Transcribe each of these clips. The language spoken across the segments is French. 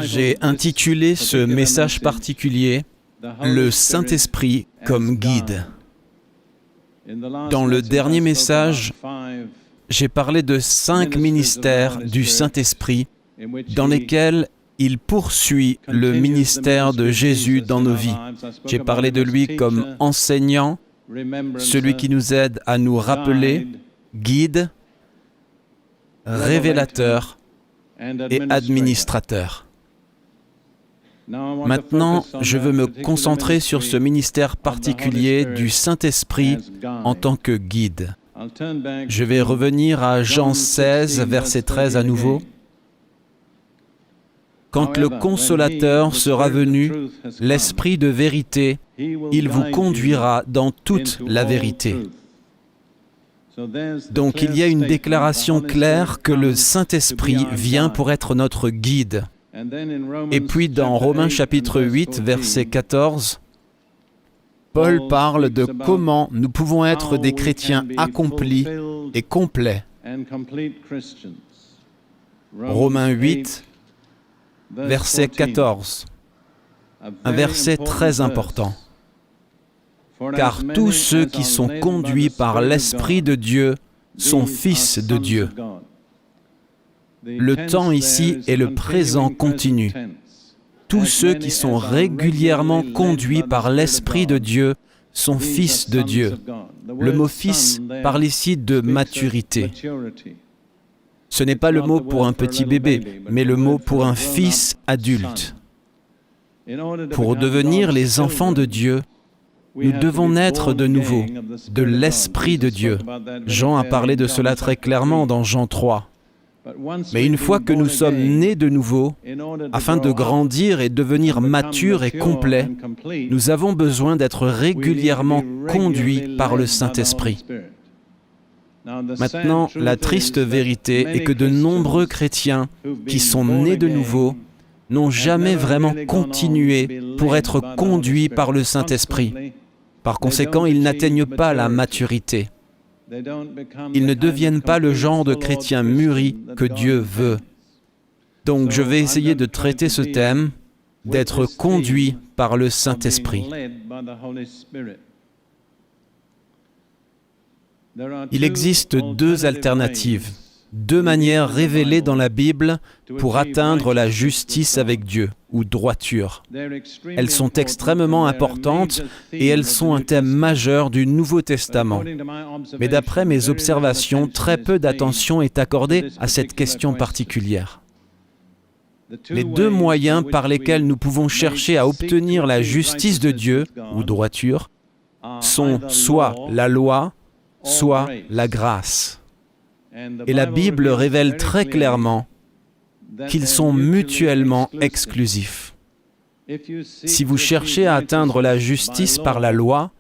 J'ai intitulé ce message particulier « Le Saint-Esprit comme guide ». Dans le dernier message, j'ai parlé de 5 ministères du Saint-Esprit dans lesquels il poursuit le ministère de Jésus dans nos vies. J'ai parlé de lui comme enseignant, celui qui nous aide à nous rappeler, guide, révélateur et administrateur. Maintenant, je veux me concentrer sur ce ministère particulier du Saint-Esprit en tant que guide. Je vais revenir à Jean 16, verset 13 à nouveau. « Quand le Consolateur sera venu, l'Esprit de vérité, il vous conduira dans toute la vérité. » Donc il y a une déclaration claire que le Saint-Esprit vient pour être notre guide. Et puis dans Romains chapitre 8, verset 14, Paul parle de comment nous pouvons être des chrétiens accomplis et complets. Romains 8, verset 14, un verset très important. « Car tous ceux qui sont conduits par l'Esprit de Dieu sont fils de Dieu. » Le temps ici est le présent continu. Tous ceux qui sont régulièrement conduits par l'Esprit de Dieu sont fils de Dieu. Le mot « fils » parle ici de maturité. Ce n'est pas le mot pour un petit bébé, mais le mot pour un fils adulte. Pour devenir les enfants de Dieu, nous devons naître de nouveau, de l'Esprit de Dieu. Jean a parlé de cela très clairement dans Jean 3. Mais une fois que nous sommes nés de nouveau, afin de grandir et devenir matures et complets, nous avons besoin d'être régulièrement conduits par le Saint-Esprit. Maintenant, la triste vérité est que de nombreux chrétiens qui sont nés de nouveau n'ont jamais vraiment continué pour être conduits par le Saint-Esprit. Par conséquent, ils n'atteignent pas la maturité. Ils ne deviennent pas le genre de chrétiens mûris que Dieu veut. Donc, je vais essayer de traiter ce thème, d'être conduit par le Saint-Esprit. Il existe 2 alternatives, 2 manières révélées dans la Bible pour atteindre la justice avec Dieu, ou droiture. Elles sont extrêmement importantes et elles sont un thème majeur du Nouveau Testament. Mais d'après mes observations, très peu d'attention est accordée à cette question particulière. Les 2 moyens par lesquels nous pouvons chercher à obtenir la justice de Dieu, ou droiture, sont soit la loi, soit la grâce. Et la Bible révèle très clairement qu'ils sont mutuellement exclusifs. Si vous cherchez à atteindre la justice par la loi,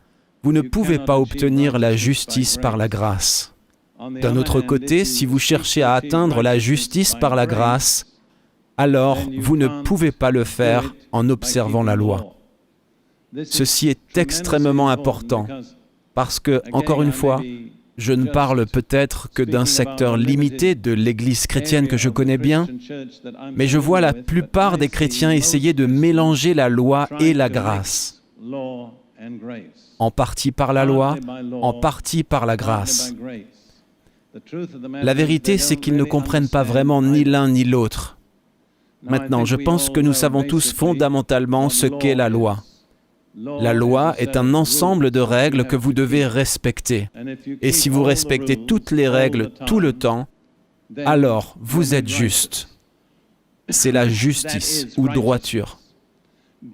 vous ne pouvez pas obtenir la justice par la grâce. D'un autre côté, si vous cherchez à atteindre la justice par la grâce, alors vous ne pouvez pas le faire en observant la loi. Ceci est extrêmement important parce que, encore une fois, je ne parle peut-être que d'un secteur limité de l'Église chrétienne que je connais bien, mais je vois la plupart des chrétiens essayer de mélanger la loi et la grâce. En partie par la loi, en partie par la grâce. La vérité, c'est qu'ils ne comprennent pas vraiment ni l'un ni l'autre. Maintenant, je pense que nous savons tous fondamentalement ce qu'est la loi. La loi est un ensemble de règles que vous devez respecter. Et si vous respectez toutes les règles tout le temps, alors vous êtes juste. C'est la justice ou droiture.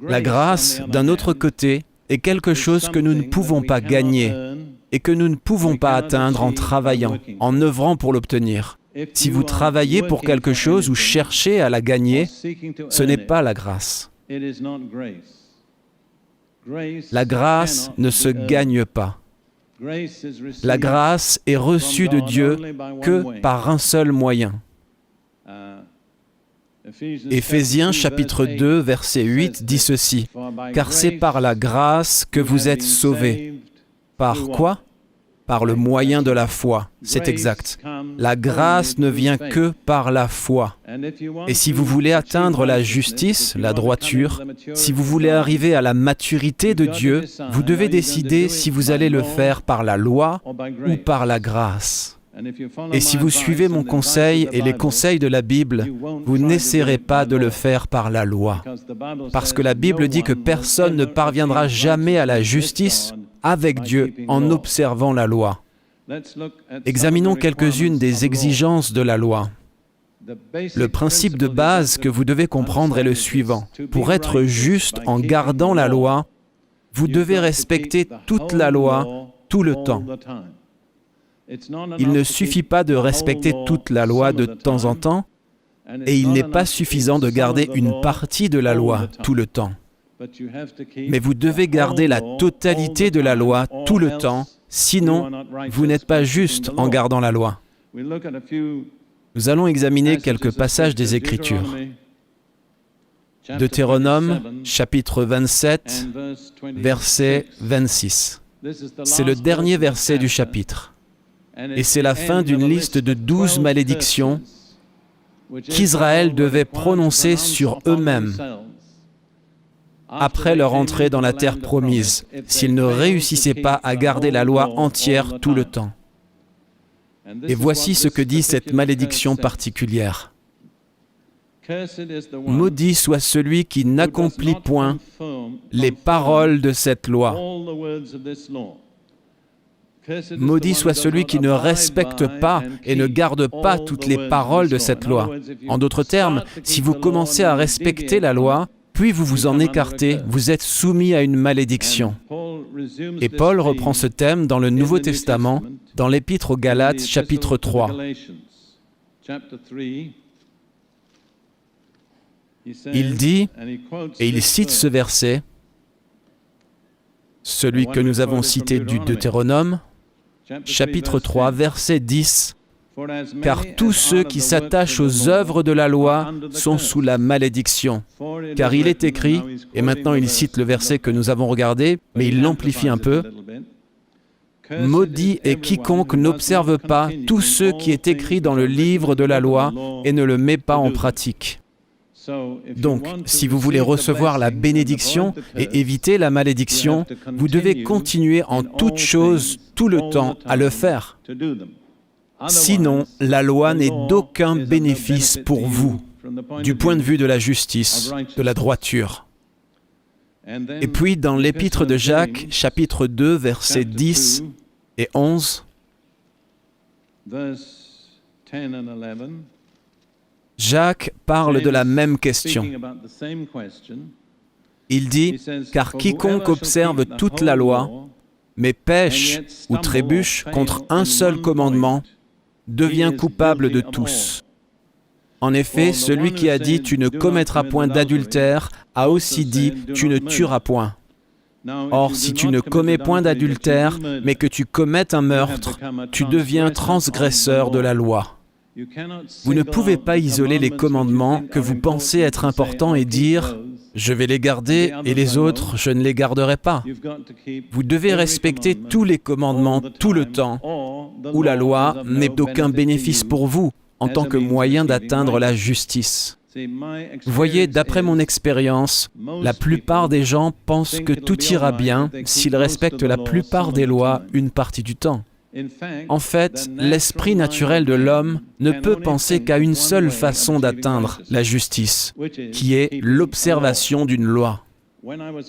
La grâce, d'un autre côté, est quelque chose que nous ne pouvons pas gagner et que nous ne pouvons pas atteindre en travaillant, en œuvrant pour l'obtenir. Si vous travaillez pour quelque chose ou cherchez à la gagner, ce n'est pas la grâce. La grâce ne se gagne pas. La grâce est reçue de Dieu que par un seul moyen. Éphésiens chapitre 2, verset 8 dit ceci, « Car c'est par la grâce que vous êtes sauvés. » Par quoi ? par le moyen de la foi. C'est exact. La grâce ne vient que par la foi. Et si vous voulez atteindre la justice, la droiture, si vous voulez arriver à la maturité de Dieu, vous devez décider si vous allez le faire par la loi ou par la grâce. Et si vous suivez mon conseil et les conseils de la Bible, vous n'essaierez pas de le faire par la loi. Parce que la Bible dit que personne ne parviendra jamais à la justice avec Dieu en observant la loi. Examinons quelques-unes des exigences de la loi. Le principe de base que vous devez comprendre est le suivant. Pour être juste en gardant la loi, vous devez respecter toute la loi tout le temps. Il ne suffit pas de respecter toute la loi de temps en temps, et il n'est pas suffisant de garder une partie de la loi tout le temps. Mais vous devez garder la totalité de la loi tout le temps, sinon vous n'êtes pas juste en gardant la loi. Nous allons examiner quelques passages des Écritures. Deutéronome, chapitre 27, verset 26. C'est le dernier verset du chapitre. Et c'est la fin d'une liste de 12 malédictions qu'Israël devait prononcer sur eux-mêmes après leur entrée dans la terre promise, s'ils ne réussissaient pas à garder la loi entière tout le temps. Et voici ce que dit cette malédiction particulière. Maudit soit celui qui n'accomplit point les paroles de cette loi. Maudit soit celui qui ne respecte pas et ne garde pas toutes les paroles de cette loi. En d'autres termes, si vous commencez à respecter la loi, puis vous vous en écartez, vous êtes soumis à une malédiction. Et Paul reprend ce thème dans le Nouveau Testament, dans l'Épître aux Galates, chapitre 3. Il dit, et il cite ce verset, celui que nous avons cité du Deutéronome, chapitre 3, verset 10, « Car tous ceux qui s'attachent aux œuvres de la loi sont sous la malédiction. Car il est écrit, et maintenant il cite le verset que nous avons regardé, mais il l'amplifie un peu, « Maudit est quiconque n'observe pas tout ce qui est écrit dans le livre de la loi et ne le met pas en pratique. » Donc, si vous voulez recevoir la bénédiction et éviter la malédiction, vous devez continuer en toutes choses, tout le temps, à le faire. Sinon, la loi n'est d'aucun bénéfice pour vous, du point de vue de la justice, de la droiture. Et puis, dans l'Épître de Jacques, chapitre 2, versets 10 et 11, Jacques parle de la même question. Il dit, « Car quiconque observe toute la loi, mais pêche ou trébuche contre un seul commandement, devient coupable de tous. En effet, celui qui a dit « Tu ne commettras point d'adultère » a aussi dit « Tu ne tueras point ». Or, si tu ne commets point d'adultère, mais que tu commettes un meurtre, tu deviens transgresseur de la loi. Vous ne pouvez pas isoler les commandements que vous pensez être importants et dire « Je vais les garder et les autres, je ne les garderai pas ». Vous devez respecter tous les commandements tout le temps, ou la loi n'est d'aucun bénéfice pour vous en tant que moyen d'atteindre la justice. Voyez, d'après mon expérience, la plupart des gens pensent que tout ira bien s'ils respectent la plupart des lois une partie du temps. En fait, l'esprit naturel de l'homme ne peut penser qu'à une seule façon d'atteindre la justice, qui est l'observation d'une loi.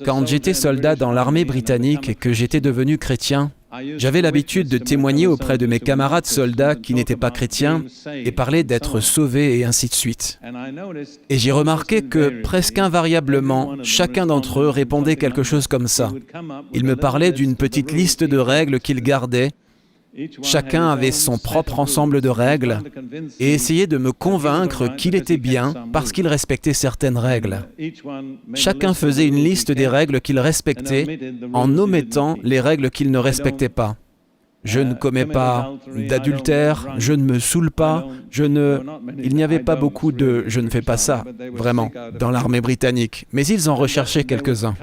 Quand j'étais soldat dans l'armée britannique et que j'étais devenu chrétien, j'avais l'habitude de témoigner auprès de mes camarades soldats qui n'étaient pas chrétiens et parler d'être sauvés et ainsi de suite. Et j'ai remarqué que, presque invariablement, chacun d'entre eux répondait quelque chose comme ça. Il me parlait d'une petite liste de règles qu'il gardait. Chacun avait son propre ensemble de règles et essayait de me convaincre qu'il était bien parce qu'il respectait certaines règles. Chacun faisait une liste des règles qu'il respectait en omettant les règles qu'il ne respectait pas. Je ne commets pas d'adultère, je ne me saoule pas, Il n'y avait pas beaucoup de « je ne fais pas ça », vraiment, dans l'armée britannique, mais ils en recherchaient quelques-uns.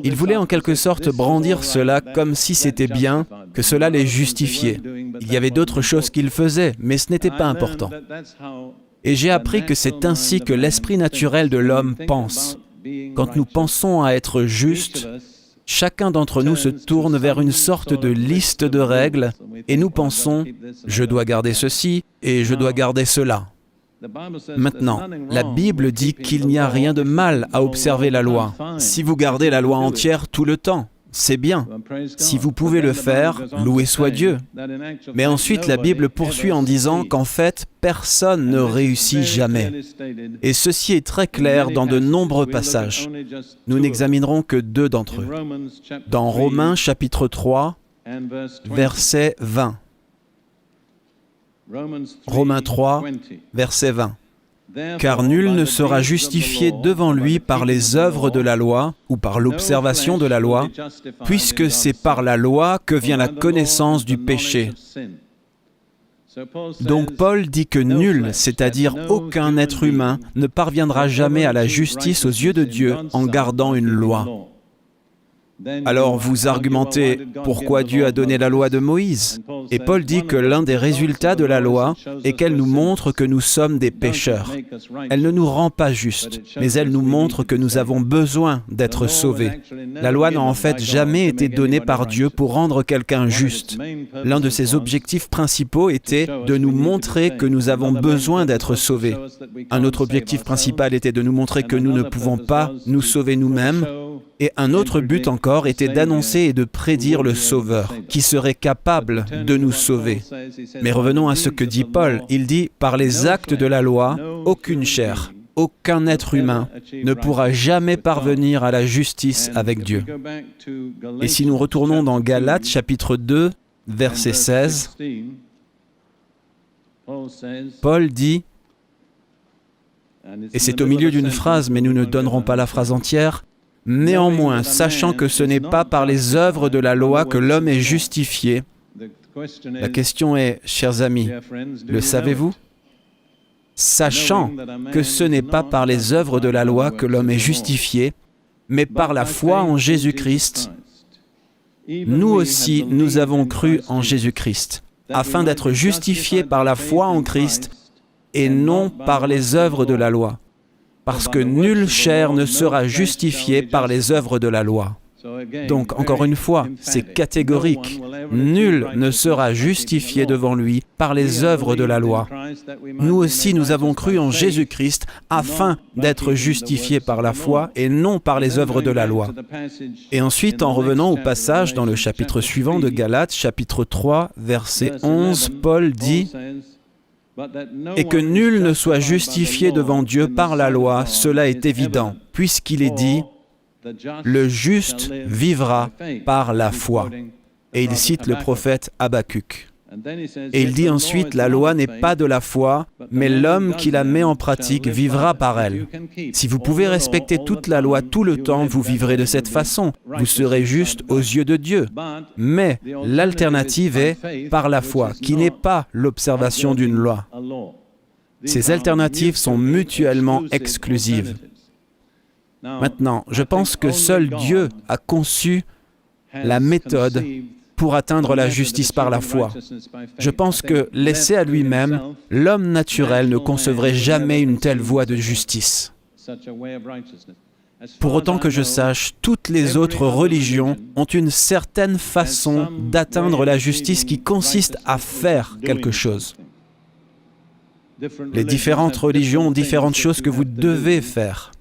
Ils voulaient en quelque sorte brandir cela comme si c'était bien, que cela les justifiait. Il y avait d'autres choses qu'ils faisaient, mais ce n'était pas important. Et j'ai appris que c'est ainsi que l'esprit naturel de l'homme pense. Quand nous pensons à être justes, chacun d'entre nous se tourne vers une sorte de liste de règles et nous pensons « je dois garder ceci et je dois garder cela ». Maintenant, la Bible dit qu'il n'y a rien de mal à observer la loi. Si vous gardez la loi entière tout le temps, c'est bien. Si vous pouvez le faire, loué soit Dieu. Mais ensuite, la Bible poursuit en disant qu'en fait, personne ne réussit jamais. Et ceci est très clair dans de nombreux passages. Nous n'examinerons que 2 d'entre eux. Dans Romains chapitre 3, verset 20. Romains 3, verset 20. Car nul ne sera justifié devant lui par les œuvres de la loi ou par l'observation de la loi, puisque c'est par la loi que vient la connaissance du péché. Donc Paul dit que nul, c'est-à-dire aucun être humain, ne parviendra jamais à la justice aux yeux de Dieu en gardant une loi. Alors vous argumentez pourquoi Dieu a donné la loi de Moïse. Et Paul dit que l'un des résultats de la loi est qu'elle nous montre que nous sommes des pécheurs. Elle ne nous rend pas justes, mais elle nous montre que nous avons besoin d'être sauvés. La loi n'a en fait jamais été donnée par Dieu pour rendre quelqu'un juste. L'un de ses objectifs principaux était de nous montrer que nous avons besoin d'être sauvés. Un autre objectif principal était de nous montrer que nous ne pouvons pas nous sauver nous-mêmes. Et un autre but encore était d'annoncer et de prédire le Sauveur, qui serait capable de nous sauver. Mais revenons à ce que dit Paul. Il dit « Par les actes de la loi, aucune chair, aucun être humain ne pourra jamais parvenir à la justice avec Dieu. » Et si nous retournons dans Galates chapitre 2, verset 16, Paul dit, et c'est au milieu d'une phrase, mais nous ne donnerons pas la phrase entière, « Néanmoins, sachant que ce n'est pas par les œuvres de la loi que l'homme est justifié. » La question est, chers amis, le savez-vous? Sachant que ce n'est pas par les œuvres de la loi que l'homme est justifié, mais par la foi en Jésus-Christ, nous aussi, nous avons cru en Jésus-Christ, afin d'être justifiés par la foi en Christ et non par les œuvres de la loi. Parce que nulle chair ne sera justifiée par les œuvres de la loi. Donc, encore une fois, c'est catégorique. Nul ne sera justifié devant lui par les œuvres de la loi. Nous aussi, nous avons cru en Jésus-Christ afin d'être justifiés par la foi et non par les œuvres de la loi. Et ensuite, en revenant au passage dans le chapitre suivant de Galates, chapitre 3, verset 11, Paul dit « Et que nul ne soit justifié devant Dieu par la loi, cela est évident, puisqu'il est dit « Le juste vivra par la foi ». Et il cite le prophète Habakkuk. Et il dit ensuite « La loi n'est pas de la foi, mais l'homme qui la met en pratique vivra par elle. » Si vous pouvez respecter toute la loi tout le temps, vous vivrez de cette façon. Vous serez juste aux yeux de Dieu. Mais l'alternative est par la foi, qui n'est pas l'observation d'une loi. Ces alternatives sont mutuellement exclusives. Maintenant, je pense que seul Dieu a conçu la méthode pour atteindre la justice par la foi. Je pense que, laissé à lui-même, l'homme naturel ne concevrait jamais une telle voie de justice. Pour autant que je sache, toutes les autres religions ont une certaine façon d'atteindre la justice qui consiste à faire quelque chose. Les différentes religions ont différentes choses que vous devez faire.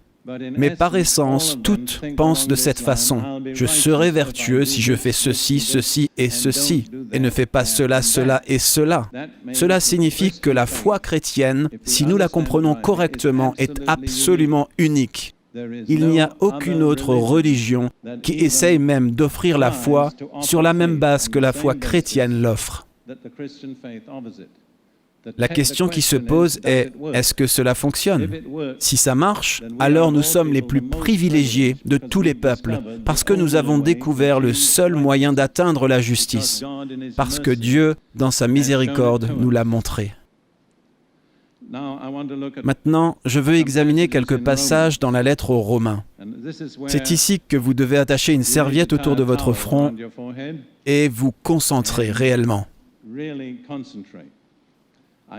Mais par essence, toutes pensent de cette façon. Je serai vertueux si je fais ceci, ceci et ceci, et ne fais pas cela, cela et cela. Cela signifie que la foi chrétienne, si nous la comprenons correctement, est absolument unique. Il n'y a aucune autre religion qui essaye même d'offrir la foi sur la même base que la foi chrétienne l'offre. La question qui se pose est, est-ce que cela fonctionne? Si ça marche, alors nous sommes les plus privilégiés de tous les peuples, parce que nous avons découvert le seul moyen d'atteindre la justice, parce que Dieu, dans sa miséricorde, nous l'a montré. Maintenant, je veux examiner quelques passages dans la lettre aux Romains. C'est ici que vous devez attacher une serviette autour de votre front et vous concentrer réellement.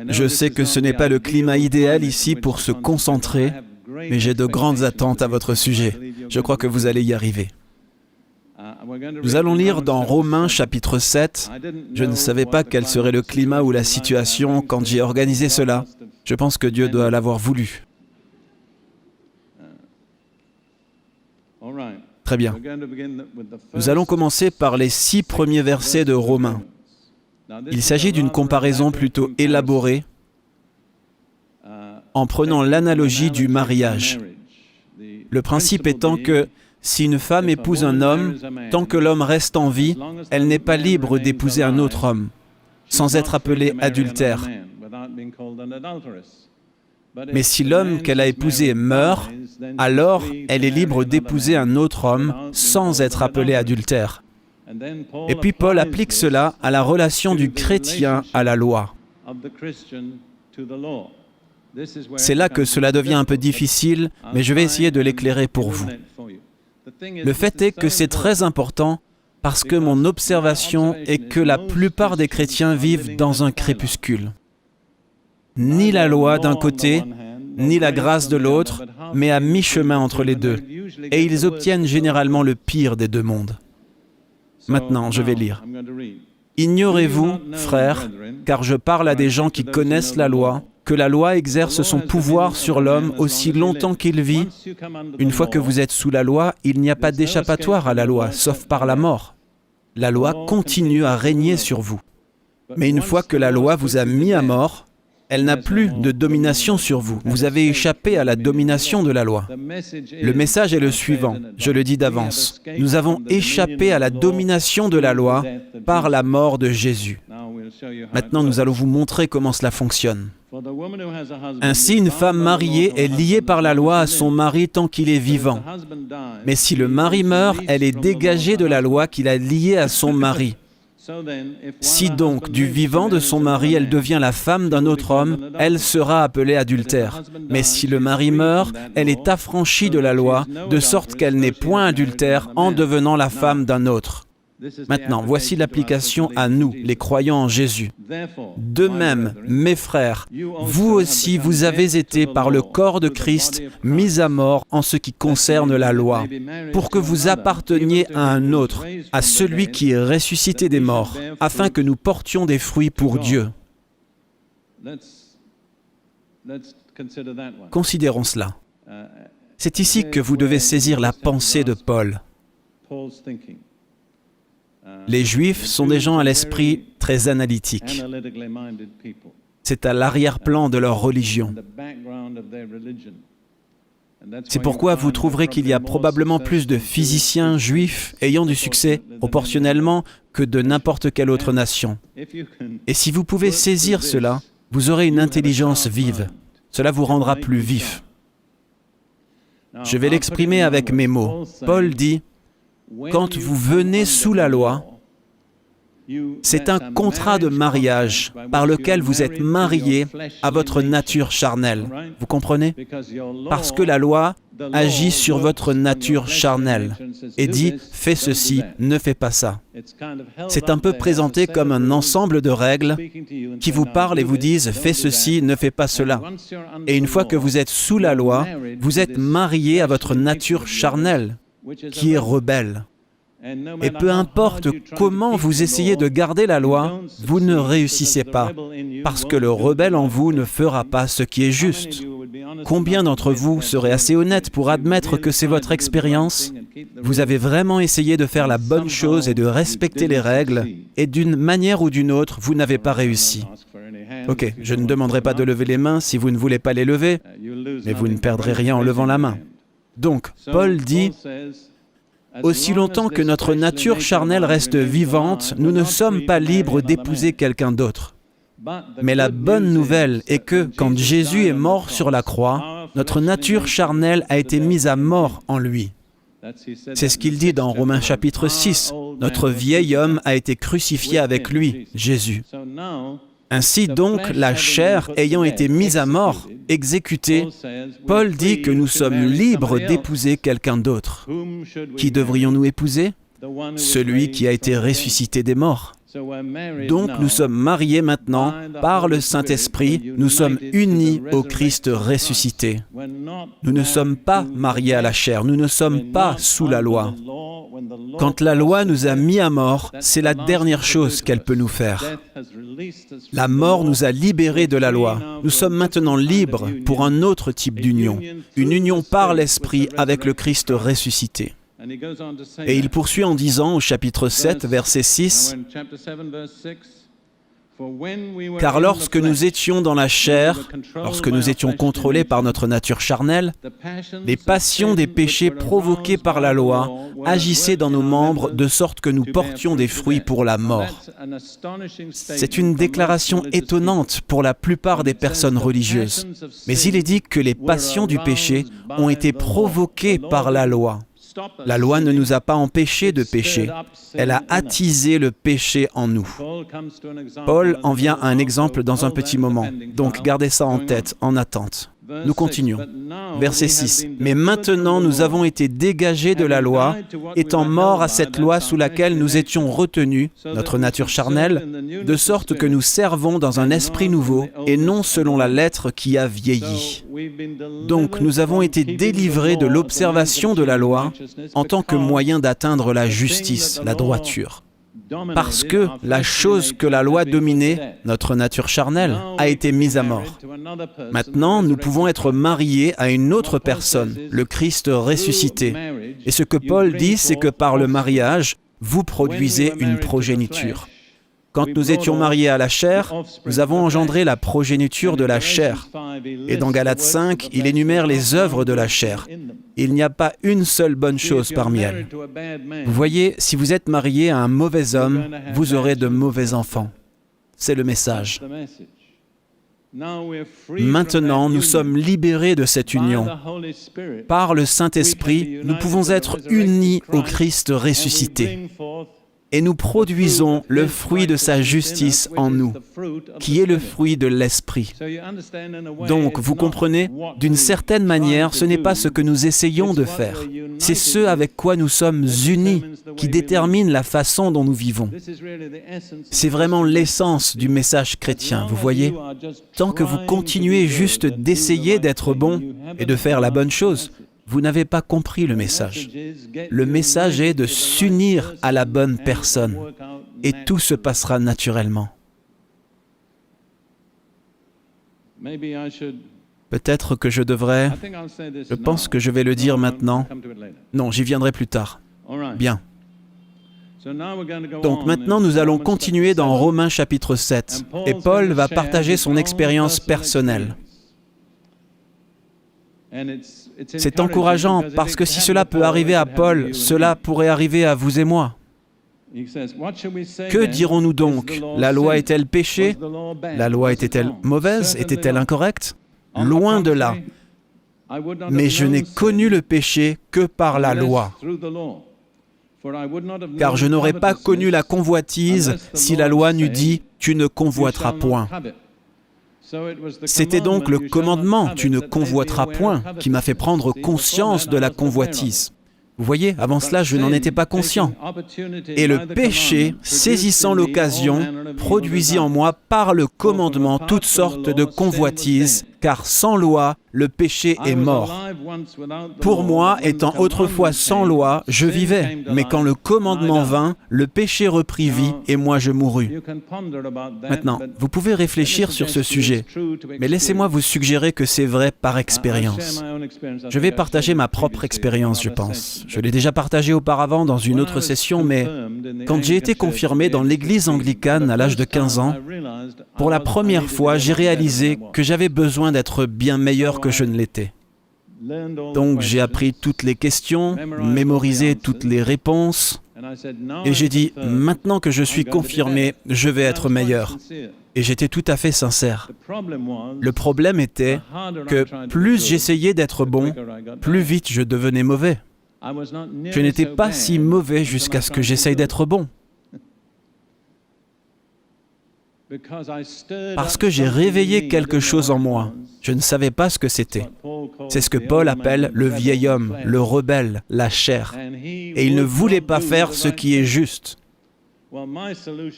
Je sais que ce n'est pas le climat idéal ici pour se concentrer, mais j'ai de grandes attentes à votre sujet. Je crois que vous allez y arriver. Nous allons lire dans Romains chapitre 7. Je ne savais pas quel serait le climat ou la situation quand j'ai organisé cela. Je pense que Dieu doit l'avoir voulu. Très bien. Nous allons commencer par les 6 premiers versets de Romains. Il s'agit d'une comparaison plutôt élaborée en prenant l'analogie du mariage. Le principe étant que si une femme épouse un homme, tant que l'homme reste en vie, elle n'est pas libre d'épouser un autre homme, sans être appelée adultère. Mais si l'homme qu'elle a épousé meurt, alors elle est libre d'épouser un autre homme sans être appelée adultère. Et puis Paul applique cela à la relation du chrétien à la loi. C'est là que cela devient un peu difficile, mais je vais essayer de l'éclairer pour vous. Le fait est que c'est très important parce que mon observation est que la plupart des chrétiens vivent dans un crépuscule. Ni la loi d'un côté, ni la grâce de l'autre, mais à mi-chemin entre les deux. Et ils obtiennent généralement le pire des deux mondes. Maintenant, je vais lire. « Ignorez-vous, frères, car je parle à des gens qui connaissent la loi, que la loi exerce son pouvoir sur l'homme aussi longtemps qu'il vit. Une fois que vous êtes sous la loi, il n'y a pas d'échappatoire à la loi, sauf par la mort. La loi continue à régner sur vous. Mais une fois que la loi vous a mis à mort, elle n'a plus de domination sur vous. Vous avez échappé à la domination de la loi. Le message est le suivant, je le dis d'avance. Nous avons échappé à la domination de la loi par la mort de Jésus. Maintenant, nous allons vous montrer comment cela fonctionne. Ainsi, une femme mariée est liée par la loi à son mari tant qu'il est vivant. Mais si le mari meurt, elle est dégagée de la loi qui l'a liée à son mari. Si donc, du vivant de son mari, elle devient la femme d'un autre homme, elle sera appelée adultère. Mais si le mari meurt, elle est affranchie de la loi, de sorte qu'elle n'est point adultère en devenant la femme d'un autre. Maintenant, voici l'application à nous, les croyants en Jésus. De même, mes frères, vous aussi, vous avez été par le corps de Christ mis à mort en ce qui concerne la loi, pour que vous apparteniez à un autre, à celui qui est ressuscité des morts, afin que nous portions des fruits pour Dieu. Considérons cela. C'est ici que vous devez saisir la pensée de Paul. Les Juifs sont des gens à l'esprit très analytique. C'est à l'arrière-plan de leur religion. C'est pourquoi vous trouverez qu'il y a probablement plus de physiciens juifs ayant du succès, proportionnellement, que de n'importe quelle autre nation. Et si vous pouvez saisir cela, vous aurez une intelligence vive. Cela vous rendra plus vif. Je vais l'exprimer avec mes mots. Paul dit: quand vous venez sous la loi, c'est un contrat de mariage par lequel vous êtes mariés à votre nature charnelle. Vous comprenez? Parce que la loi agit sur votre nature charnelle et dit « fais ceci, ne fais pas ça ». C'est un peu présenté comme un ensemble de règles qui vous parlent et vous disent « fais ceci, ne fais pas cela ». Et une fois que vous êtes sous la loi, vous êtes mariés à votre nature charnelle qui est rebelle. Et peu importe comment vous essayez de garder la loi, vous ne réussissez pas, parce que le rebelle en vous ne fera pas ce qui est juste. Combien d'entre vous seraient assez honnêtes pour admettre que c'est votre expérience? Vous avez vraiment essayé de faire la bonne chose et de respecter les règles, et d'une manière ou d'une autre, vous n'avez pas réussi. Ok, je ne demanderai pas de lever les mains si vous ne voulez pas les lever, mais vous ne perdrez rien en levant la main. Donc, Paul dit: aussi longtemps que notre nature charnelle reste vivante, nous ne sommes pas libres d'épouser quelqu'un d'autre. Mais la bonne nouvelle est que, quand Jésus est mort sur la croix, notre nature charnelle a été mise à mort en lui. C'est ce qu'il dit dans Romains chapitre 6. Notre vieil homme a été crucifié avec lui, Jésus. Ainsi donc, la chair ayant été mise à mort, exécutée, Paul dit que nous sommes libres d'épouser quelqu'un d'autre. Qui devrions-nous épouser? Celui qui a été ressuscité des morts. Donc nous sommes mariés maintenant par le Saint-Esprit, nous sommes unis au Christ ressuscité. Nous ne sommes pas mariés à la chair, nous ne sommes pas sous la loi. Quand la loi nous a mis à mort, c'est la dernière chose qu'elle peut nous faire. La mort nous a libérés de la loi. Nous sommes maintenant libres pour un autre type d'union, une union par l'Esprit avec le Christ ressuscité. Et il poursuit en disant au chapitre 7, verset 6, « Car lorsque nous étions dans la chair, lorsque nous étions contrôlés par notre nature charnelle, les passions des péchés provoqués par la loi agissaient dans nos membres de sorte que nous portions des fruits pour la mort. » C'est une déclaration étonnante pour la plupart des personnes religieuses. Mais il est dit que les passions du péché ont été provoquées par la loi. La loi ne nous a pas empêchés de pécher, elle a attisé le péché en nous. Paul en vient à un exemple dans un petit moment, donc gardez ça en tête, en attente. Nous continuons. Verset 6. « Mais maintenant nous avons été dégagés de la loi, étant morts à cette loi sous laquelle nous étions retenus, notre nature charnelle, de sorte que nous servons dans un esprit nouveau et non selon la lettre qui a vieilli. Donc nous avons été délivrés de l'observation de la loi en tant que moyen d'atteindre la justice, la droiture. Parce que la chose que la loi dominait, notre nature charnelle, a été mise à mort. Maintenant, nous pouvons être mariés à une autre personne, le Christ ressuscité. Et ce que Paul dit, c'est que par le mariage, vous produisez une progéniture. Quand nous étions mariés à la chair, nous avons engendré la progéniture de la chair. Et dans Galates 5, il énumère les œuvres de la chair. Il n'y a pas une seule bonne chose parmi elles. Vous voyez, si vous êtes marié à un mauvais homme, vous aurez de mauvais enfants. C'est le message. Maintenant, nous sommes libérés de cette union. Par le Saint-Esprit, nous pouvons être unis au Christ ressuscité. Et nous produisons le fruit de sa justice en nous, qui est le fruit de l'Esprit. Donc, vous comprenez, d'une certaine manière, ce n'est pas ce que nous essayons de faire. C'est ce avec quoi nous sommes unis qui détermine la façon dont nous vivons. C'est vraiment l'essence du message chrétien, vous voyez. Tant que vous continuez juste d'essayer d'être bon et de faire la bonne chose, vous n'avez pas compris le message. Le message est de s'unir à la bonne personne et tout se passera naturellement. Peut-être que je devrais... Je pense que je vais le dire maintenant. Non, j'y viendrai plus tard. Bien. Donc maintenant, nous allons continuer dans Romains chapitre 7. Et Paul va partager son expérience personnelle. C'est encourageant parce que si cela peut arriver à Paul, cela pourrait arriver à vous et moi. Que dirons-nous donc? La loi est-elle péché? La loi était-elle mauvaise? Était-elle incorrecte? Loin de là. Mais je n'ai connu le péché que par la loi. Car je n'aurais pas connu la convoitise si la loi n'eût dit « tu ne convoiteras point ». C'était donc le commandement « tu ne convoiteras point » qui m'a fait prendre conscience de la convoitise. Vous voyez, avant cela, je n'en étais pas conscient. Et le péché, saisissant l'occasion, produisit en moi par le commandement toutes sortes de convoitises, car sans loi, le péché est mort. Pour moi, étant autrefois sans loi, je vivais, mais quand le commandement vint, le péché reprit vie et moi je mourus. Maintenant, vous pouvez réfléchir sur ce sujet, mais laissez-moi vous suggérer que c'est vrai par expérience. Je vais partager ma propre expérience, je pense. Je l'ai déjà partagé auparavant dans une autre session, mais quand j'ai été confirmé dans l'église anglicane à l'âge de 15 ans, pour la première fois, j'ai réalisé que j'avais besoin d'être bien meilleur que je ne l'étais. Donc j'ai appris toutes les questions, mémorisé toutes les réponses, et j'ai dit, maintenant que je suis confirmé, je vais être meilleur. Et j'étais tout à fait sincère. Le problème était que plus j'essayais d'être bon, plus vite je devenais mauvais. Je n'étais pas si mauvais jusqu'à ce que j'essaye d'être bon. Parce que j'ai réveillé quelque chose en moi. Je ne savais pas ce que c'était. C'est ce que Paul appelle le vieil homme, le rebelle, la chair. Et il ne voulait pas faire ce qui est juste.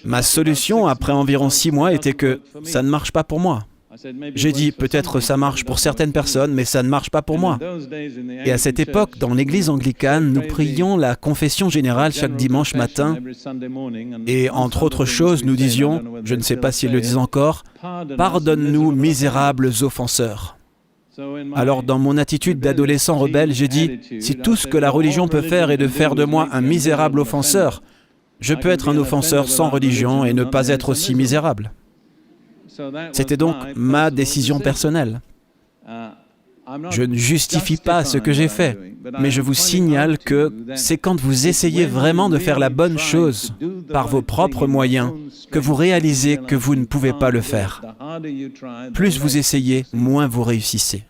Ma solution, après environ 6 mois, était que ça ne marche pas pour moi. J'ai dit, peut-être ça marche pour certaines personnes, mais ça ne marche pas pour moi. Et à cette époque, dans l'église anglicane, nous prions la confession générale chaque dimanche matin. Et entre autres choses, nous disions, je ne sais pas s'ils le disent encore, « Pardonne-nous, misérables offenseurs ». Alors, dans mon attitude d'adolescent rebelle, j'ai dit, si tout ce que la religion peut faire est de faire de moi un misérable offenseur, je peux être un offenseur sans religion et ne pas être aussi misérable. C'était donc ma décision personnelle. Je ne justifie pas ce que j'ai fait, mais je vous signale que c'est quand vous essayez vraiment de faire la bonne chose par vos propres moyens que vous réalisez que vous ne pouvez pas le faire. Plus vous essayez, moins vous réussissez.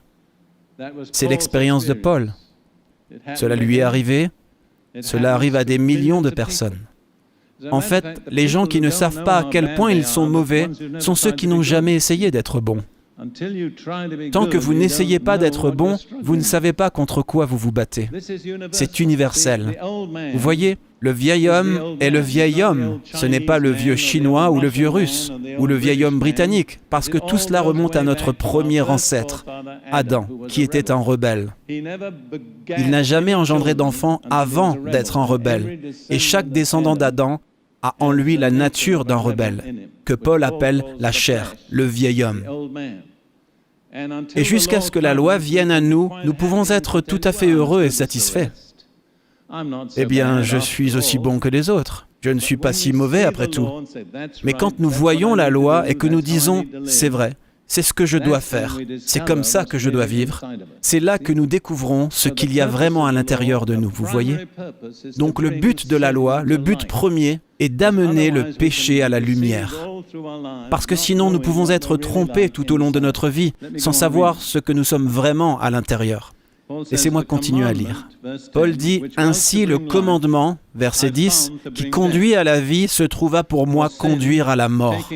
C'est l'expérience de Paul. Cela lui est arrivé, cela arrive à des millions de personnes. En fait, les gens qui ne savent pas à quel point ils sont mauvais sont ceux qui n'ont jamais essayé d'être bons. Tant que vous n'essayez pas d'être bon, vous ne savez pas contre quoi vous vous battez. C'est universel. Vous voyez, le vieil homme est le vieil homme. Ce n'est pas le vieux chinois ou le vieux russe ou le vieil homme britannique, parce que tout cela remonte à notre premier ancêtre, Adam, qui était un rebelle. Il n'a jamais engendré d'enfant avant d'être un rebelle. Et chaque descendant d'Adam a en lui la nature d'un rebelle, que Paul appelle la chair, le vieil homme. Et jusqu'à ce que la loi vienne à nous, nous pouvons être tout à fait heureux et satisfaits. Eh bien, je suis aussi bon que les autres. Je ne suis pas si mauvais après tout. Mais quand nous voyons la loi et que nous disons « c'est vrai », c'est ce que je dois faire, c'est comme ça que je dois vivre, c'est là que nous découvrons ce qu'il y a vraiment à l'intérieur de nous, vous voyez? Donc le but de la loi, le but premier, est d'amener le péché à la lumière. Parce que sinon nous pouvons être trompés tout au long de notre vie, sans savoir ce que nous sommes vraiment à l'intérieur. Laissez-moi continuer à lire. Paul dit « Ainsi le commandement, verset 10, qui conduit à la vie se trouva pour moi conduire à la mort.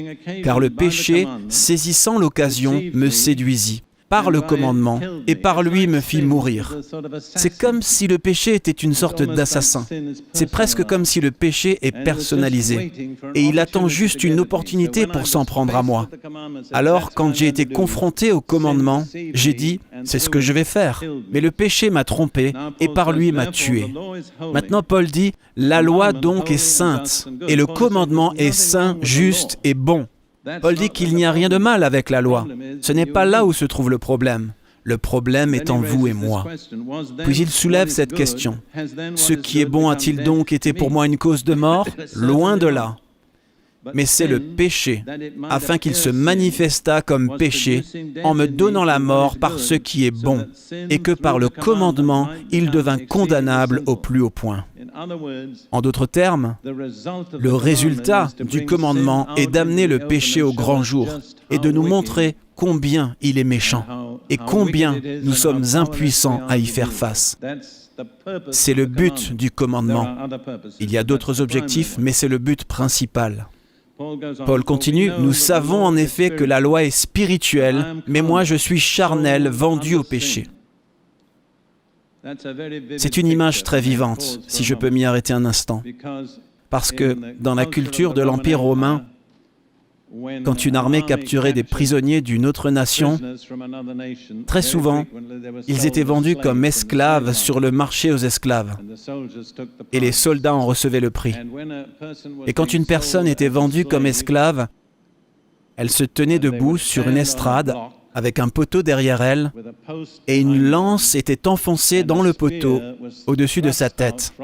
Car le péché, saisissant l'occasion, me séduisit par le commandement et par lui me fit mourir. » C'est comme si le péché était une sorte d'assassin. C'est presque comme si le péché est personnalisé. Et il attend juste une opportunité pour s'en prendre à moi. Alors, quand j'ai été confronté au commandement, j'ai dit « c'est ce que je vais faire ». Mais le péché m'a trompé et par lui m'a tué. Maintenant, Paul dit « la loi donc est sainte et le commandement est saint, juste et bon ». Paul dit qu'il n'y a rien de mal avec la loi. Ce n'est pas là où se trouve le problème. Le problème est en vous et moi. Puis il soulève cette question. Ce qui est bon a-t-il donc été pour moi une cause de mort? Loin de là. Mais c'est le péché, afin qu'il se manifestât comme péché, en me donnant la mort par ce qui est bon, et que par le commandement, il devint condamnable au plus haut point. En d'autres termes, le résultat du commandement est d'amener le péché au grand jour, et de nous montrer combien il est méchant, et combien nous sommes impuissants à y faire face. C'est le but du commandement. Il y a d'autres objectifs, mais c'est le but principal. Paul continue, « Nous savons en effet que la loi est spirituelle, mais moi je suis charnel, vendu au péché. » C'est une image très vivante, si je peux m'y arrêter un instant. Parce que dans la culture de l'Empire romain, quand une armée capturait des prisonniers d'une autre nation, très souvent, ils étaient vendus comme esclaves sur le marché aux esclaves. Et les soldats en recevaient le prix. Et quand une personne était vendue comme esclave, elle se tenait debout sur une estrade avec un poteau derrière elle, et une lance était enfoncée dans le poteau au-dessus de sa tête.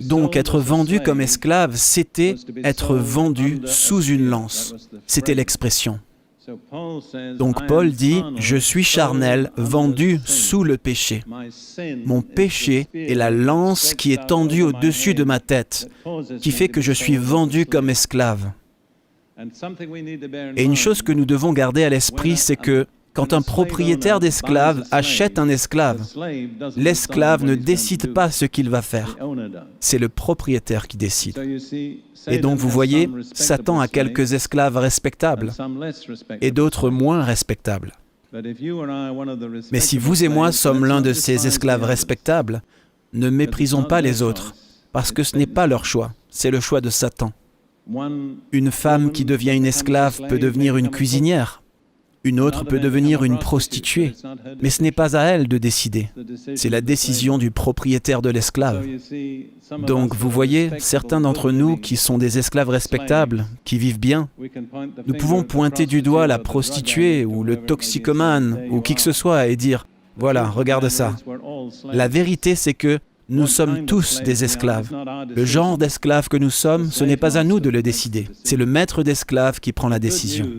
Donc être vendu comme esclave, c'était être vendu sous une lance. C'était l'expression. Donc Paul dit, « Je suis charnel, vendu sous le péché. Mon péché est la lance qui est tendue au-dessus de ma tête, qui fait que je suis vendu comme esclave. » Et une chose que nous devons garder à l'esprit, c'est que Quand un propriétaire d'esclaves achète un esclave, l'esclave ne décide pas ce qu'il va faire. C'est le propriétaire qui décide. Et donc, vous voyez, Satan a quelques esclaves respectables et d'autres moins respectables. Mais si vous et moi sommes l'un de ces esclaves respectables, ne méprisons pas les autres, parce que ce n'est pas leur choix, c'est le choix de Satan. Une femme qui devient une esclave peut devenir une cuisinière. Une autre peut devenir une prostituée, mais ce n'est pas à elle de décider. C'est la décision du propriétaire de l'esclave. Donc, vous voyez, certains d'entre nous qui sont des esclaves respectables, qui vivent bien, nous pouvons pointer du doigt la prostituée ou le toxicomane ou qui que ce soit et dire « Voilà, regarde ça ». La vérité, c'est que nous sommes tous des esclaves. Le genre d'esclaves que nous sommes, ce n'est pas à nous de le décider. C'est le maître d'esclaves qui prend la décision.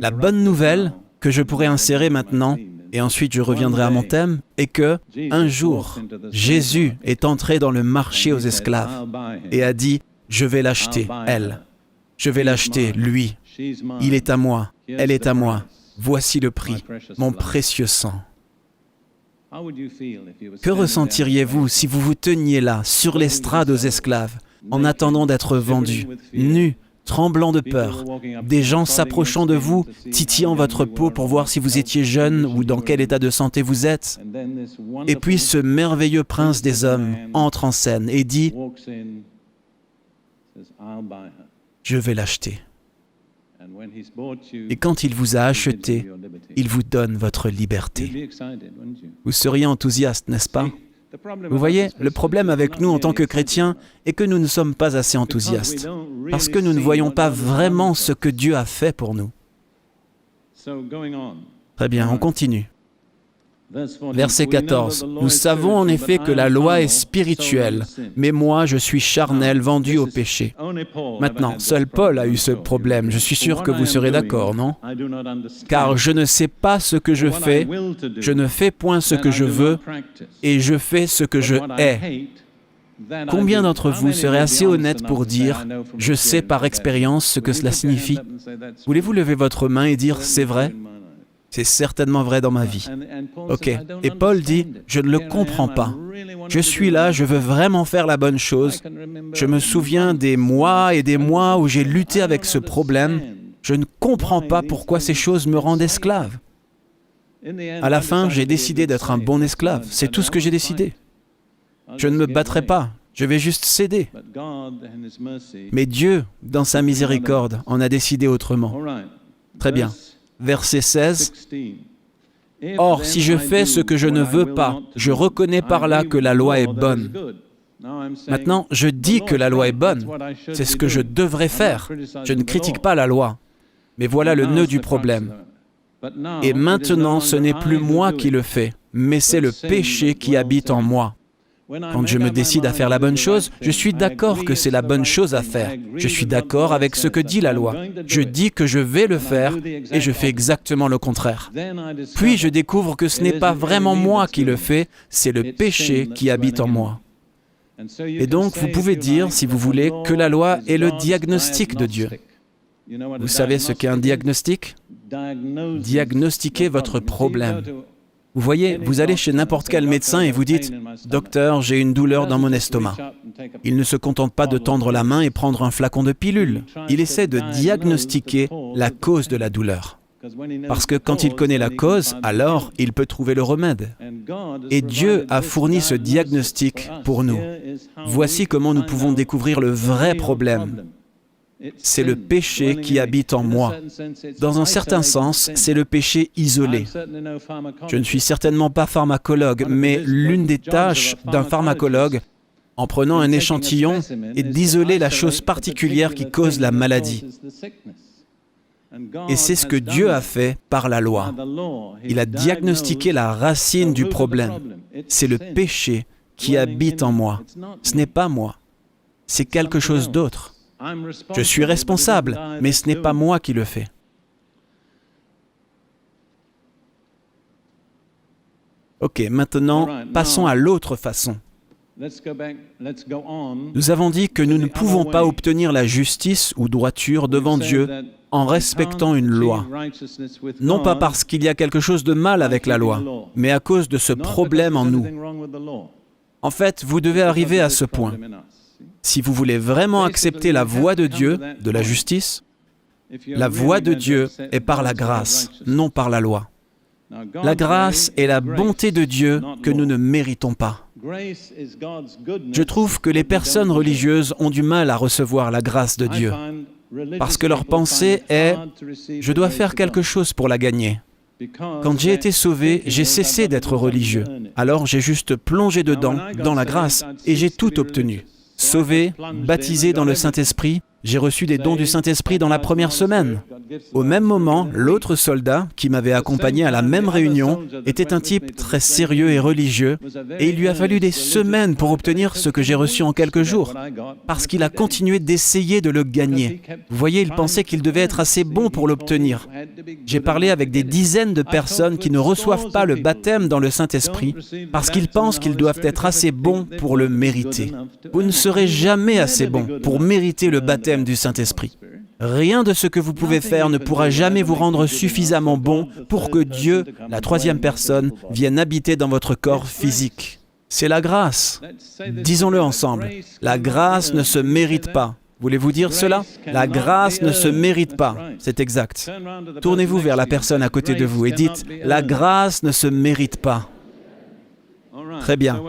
La bonne nouvelle que je pourrais insérer maintenant, et ensuite je reviendrai à mon thème, est que, un jour, Jésus est entré dans le marché aux esclaves et a dit « Je vais l'acheter, elle. Je vais l'acheter, lui. Il est à moi, elle est à moi. Voici le prix, mon précieux sang. » Que ressentiriez-vous si vous vous teniez là, sur l'estrade aux esclaves, en attendant d'être vendus, nus, tremblants de peur, des gens s'approchant de vous, titillant votre peau pour voir si vous étiez jeune ou dans quel état de santé vous êtes, et puis ce merveilleux prince des hommes entre en scène et dit « Je vais l'acheter. » Et quand il vous a acheté, il vous donne votre liberté. Vous seriez enthousiaste, n'est-ce pas? Vous voyez, le problème avec nous en tant que chrétiens est que nous ne sommes pas assez enthousiastes, parce que nous ne voyons pas vraiment ce que Dieu a fait pour nous. Très bien, on continue. Verset 14. « Nous savons en effet que la loi est spirituelle, mais moi je suis charnel, vendu au péché. » Maintenant, seul Paul a eu ce problème. Je suis sûr que vous serez d'accord, non? « Car je ne sais pas ce que je fais, je ne fais point ce que je veux, et je fais ce que je hais. » Combien d'entre vous seraient assez honnêtes pour dire « Je sais par expérience ce que cela signifie » Voulez-vous lever votre main et dire « C'est vrai » ? C'est certainement vrai dans ma vie. Ok. Et Paul dit, je ne le comprends pas. Je suis là, je veux vraiment faire la bonne chose. Je me souviens des mois et des mois où j'ai lutté avec ce problème. Je ne comprends pas pourquoi ces choses me rendent esclave. À la fin, j'ai décidé d'être un bon esclave. C'est tout ce que j'ai décidé. Je ne me battrai pas. Je vais juste céder. Mais Dieu, dans sa miséricorde, en a décidé autrement. Très bien. Verset 16. « Or, si je fais ce que je ne veux pas, je reconnais par là que la loi est bonne. » Maintenant, je dis que la loi est bonne. C'est ce que je devrais faire. Je ne critique pas la loi. Mais voilà le nœud du problème. Et maintenant, ce n'est plus moi qui le fais, mais c'est le péché qui habite en moi. Quand je me décide à faire la bonne chose, je suis d'accord que c'est la bonne chose à faire. Je suis d'accord avec ce que dit la loi. Je dis que je vais le faire et je fais exactement le contraire. Puis je découvre que ce n'est pas vraiment moi qui le fais, c'est le péché qui habite en moi. Et donc, vous pouvez dire, si vous voulez, que la loi est le diagnostic de Dieu. Vous savez ce qu'est un diagnostic? Diagnostiquer votre problème. Vous voyez, vous allez chez n'importe quel médecin et vous dites « Docteur, j'ai une douleur dans mon estomac ». Il ne se contente pas de tendre la main et prendre un flacon de pilule. Il essaie de diagnostiquer la cause de la douleur. Parce que quand il connaît la cause, alors il peut trouver le remède. Et Dieu a fourni ce diagnostic pour nous. Voici comment nous pouvons découvrir le vrai problème. C'est le péché qui habite en moi. Dans un certain sens, c'est le péché isolé. Je ne suis certainement pas pharmacologue, mais l'une des tâches d'un pharmacologue, en prenant un échantillon, est d'isoler la chose particulière qui cause la maladie. Et c'est ce que Dieu a fait par la loi. Il a diagnostiqué la racine du problème. C'est le péché qui habite en moi. Ce n'est pas moi. C'est quelque chose d'autre. Je suis responsable, mais ce n'est pas moi qui le fais. Ok, maintenant, passons à l'autre façon. Nous avons dit que nous ne pouvons pas obtenir la justice ou droiture devant Dieu en respectant une loi. Non pas parce qu'il y a quelque chose de mal avec la loi, mais à cause de ce problème en nous. En fait, vous devez arriver à ce point. Si vous voulez vraiment accepter la voie de Dieu, de la justice, la voie de Dieu est par la grâce, non par la loi. La grâce est la bonté de Dieu que nous ne méritons pas. Je trouve que les personnes religieuses ont du mal à recevoir la grâce de Dieu, parce que leur pensée est « je dois faire quelque chose pour la gagner ». Quand j'ai été sauvé, j'ai cessé d'être religieux. Alors j'ai juste plongé dedans, dans la grâce, et j'ai tout obtenu. Sauvé, baptisé dans le Saint-Esprit, j'ai reçu des dons du Saint-Esprit dans la première semaine. Au même moment, l'autre soldat, qui m'avait accompagné à la même réunion, était un type très sérieux et religieux, et il lui a fallu des semaines pour obtenir ce que j'ai reçu en quelques jours, parce qu'il a continué d'essayer de le gagner. Vous voyez, il pensait qu'il devait être assez bon pour l'obtenir. J'ai parlé avec des dizaines de personnes qui ne reçoivent pas le baptême dans le Saint-Esprit, parce qu'ils pensent qu'ils doivent être assez bons pour le mériter. Vous ne serez jamais assez bon pour mériter le baptême du Saint-Esprit. Rien de ce que vous pouvez faire ne pourra jamais vous rendre suffisamment bon pour que Dieu, la troisième personne, vienne habiter dans votre corps physique. C'est la grâce. Disons-le ensemble. La grâce ne se mérite pas. Voulez-vous dire cela? La grâce ne se mérite pas. C'est exact. Tournez-vous vers la personne à côté de vous et dites « La grâce ne se mérite pas ». Très bien.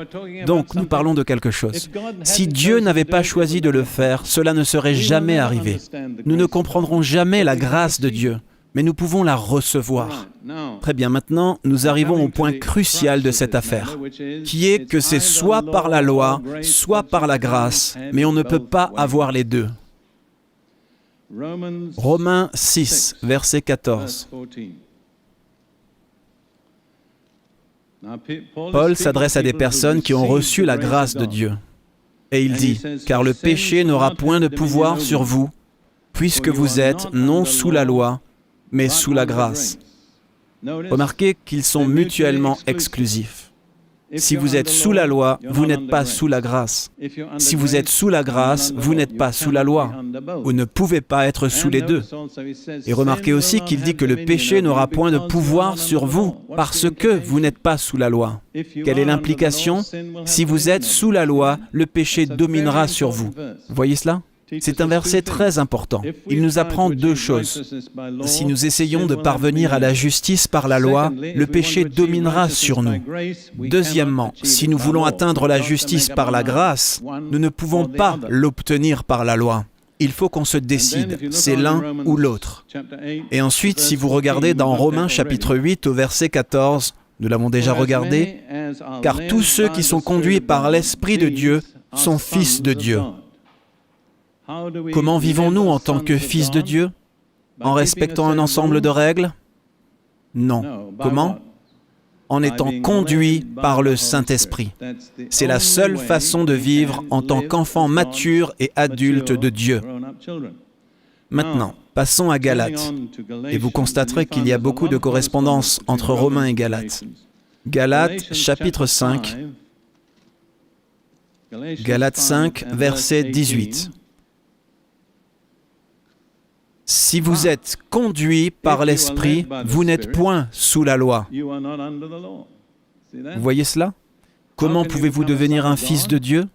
Donc, nous parlons de quelque chose. Si Dieu n'avait pas choisi de le faire, cela ne serait jamais arrivé. Nous ne comprendrons jamais la grâce de Dieu, mais nous pouvons la recevoir. Très bien, maintenant, nous arrivons au point crucial de cette affaire, qui est que c'est soit par la loi, soit par la grâce, mais on ne peut pas avoir les deux. Romains 6, verset 14. Paul s'adresse à des personnes qui ont reçu la grâce de Dieu. Et il dit, « Car le péché n'aura point de pouvoir sur vous, puisque vous êtes non sous la loi, mais sous la grâce. » Remarquez qu'ils sont mutuellement exclusifs. Si vous êtes sous la loi, vous n'êtes pas sous la grâce. Si vous êtes sous la grâce, vous n'êtes pas sous la loi. Vous ne pouvez pas être sous les deux. Et remarquez aussi qu'il dit que le péché n'aura point de pouvoir sur vous, parce que vous n'êtes pas sous la loi. Quelle est l'implication? Si vous êtes sous la loi, le péché dominera sur vous. Voyez cela? C'est un verset très important. Il nous apprend deux choses. Si nous essayons de parvenir à la justice par la loi, le péché dominera sur nous. Deuxièmement, si nous voulons atteindre la justice par la grâce, nous ne pouvons pas l'obtenir par la loi. Il faut qu'on se décide, c'est l'un ou l'autre. Et ensuite, si vous regardez dans Romains chapitre 8 au verset 14, nous l'avons déjà regardé, « Car tous ceux qui sont conduits par l'Esprit de Dieu sont fils de Dieu. » Comment vivons-nous en tant que fils de Dieu? En respectant un ensemble de règles? Non. Comment? En étant conduit par le Saint-Esprit. C'est la seule façon de vivre en tant qu'enfant mature et adulte de Dieu. Maintenant, passons à Galates. Et vous constaterez qu'il y a beaucoup de correspondance entre Romains et Galates. Galates, chapitre 5. Galates 5, verset 18. Si vous êtes conduits par l'Esprit, vous n'êtes point sous la loi. Vous voyez cela? Comment pouvez-vous devenir un fils de Dieu?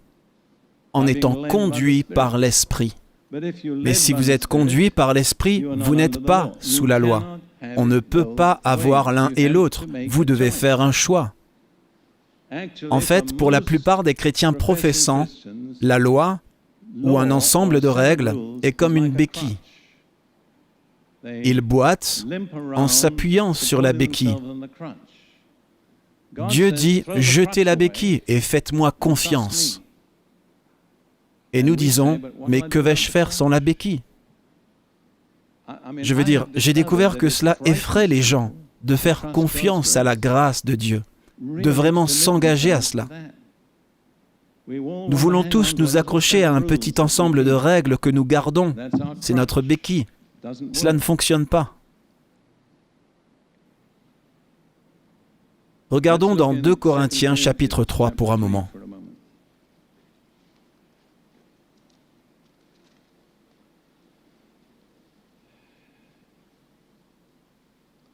En étant conduit par l'Esprit. Mais si vous êtes conduit par l'Esprit, vous n'êtes pas sous la loi. On ne peut pas avoir l'un et l'autre. Vous devez faire un choix. En fait, pour la plupart des chrétiens professants, la loi, ou un ensemble de règles, est comme une béquille. Ils boitent en s'appuyant sur la béquille. Dieu dit, « Jetez la béquille et faites-moi confiance. » Et nous disons, « Mais que vais-je faire sans la béquille ?» Je veux dire, j'ai découvert que cela effraie les gens, de faire confiance à la grâce de Dieu, de vraiment s'engager à cela. Nous voulons tous nous accrocher à un petit ensemble de règles que nous gardons. C'est notre béquille. Cela ne fonctionne pas. Regardons dans 2 Corinthiens chapitre 3 pour un moment.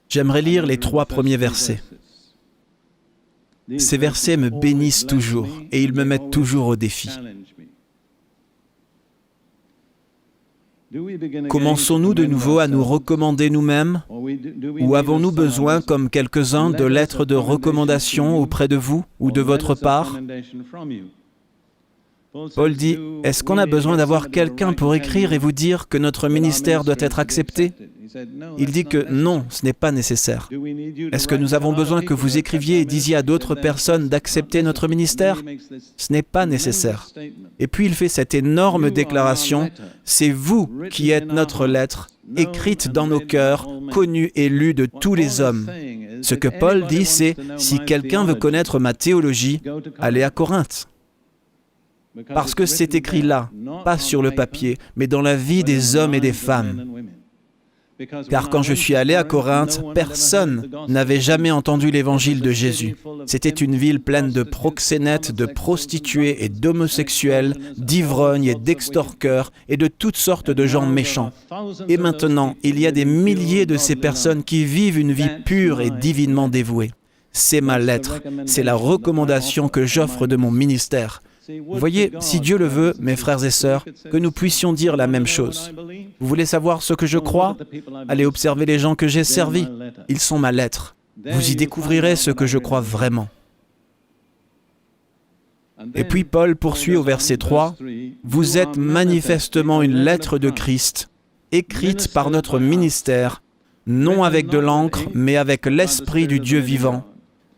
J'aimerais lire les 3 premiers versets. Ces versets me bénissent toujours et ils me mettent toujours au défi. Commençons-nous de nouveau à nous recommander nous-mêmes ou avons-nous besoin, comme quelques-uns, de lettres de recommandation auprès de vous ou de votre part? Paul dit, est-ce qu'on a besoin d'avoir quelqu'un pour écrire et vous dire que notre ministère doit être accepté? Il dit que non, ce n'est pas nécessaire. Est-ce que nous avons besoin que vous écriviez et disiez à d'autres personnes d'accepter notre ministère? Ce n'est pas nécessaire. Et puis il fait cette énorme déclaration, c'est vous qui êtes notre lettre, écrite dans nos cœurs, connue et lue de tous les hommes. Ce que Paul dit, c'est, si quelqu'un veut connaître ma théologie, allez à Corinthe. Parce que c'est écrit là, pas sur le papier, mais dans la vie des hommes et des femmes. Car quand je suis allé à Corinthe, personne n'avait jamais entendu l'évangile de Jésus. C'était une ville pleine de proxénètes, de prostituées et d'homosexuels, d'ivrognes et d'extorqueurs et de toutes sortes de gens méchants. Et maintenant, il y a des milliers de ces personnes qui vivent une vie pure et divinement dévouée. C'est ma lettre, c'est la recommandation que j'offre de mon ministère. Vous voyez, si Dieu le veut, mes frères et sœurs, que nous puissions dire la même chose. Vous voulez savoir ce que je crois? Allez observer les gens que j'ai servis. Ils sont ma lettre. Vous y découvrirez ce que je crois vraiment. Et puis Paul poursuit au verset 3, « Vous êtes manifestement une lettre de Christ, écrite par notre ministère, non avec de l'encre, mais avec l'Esprit du Dieu vivant,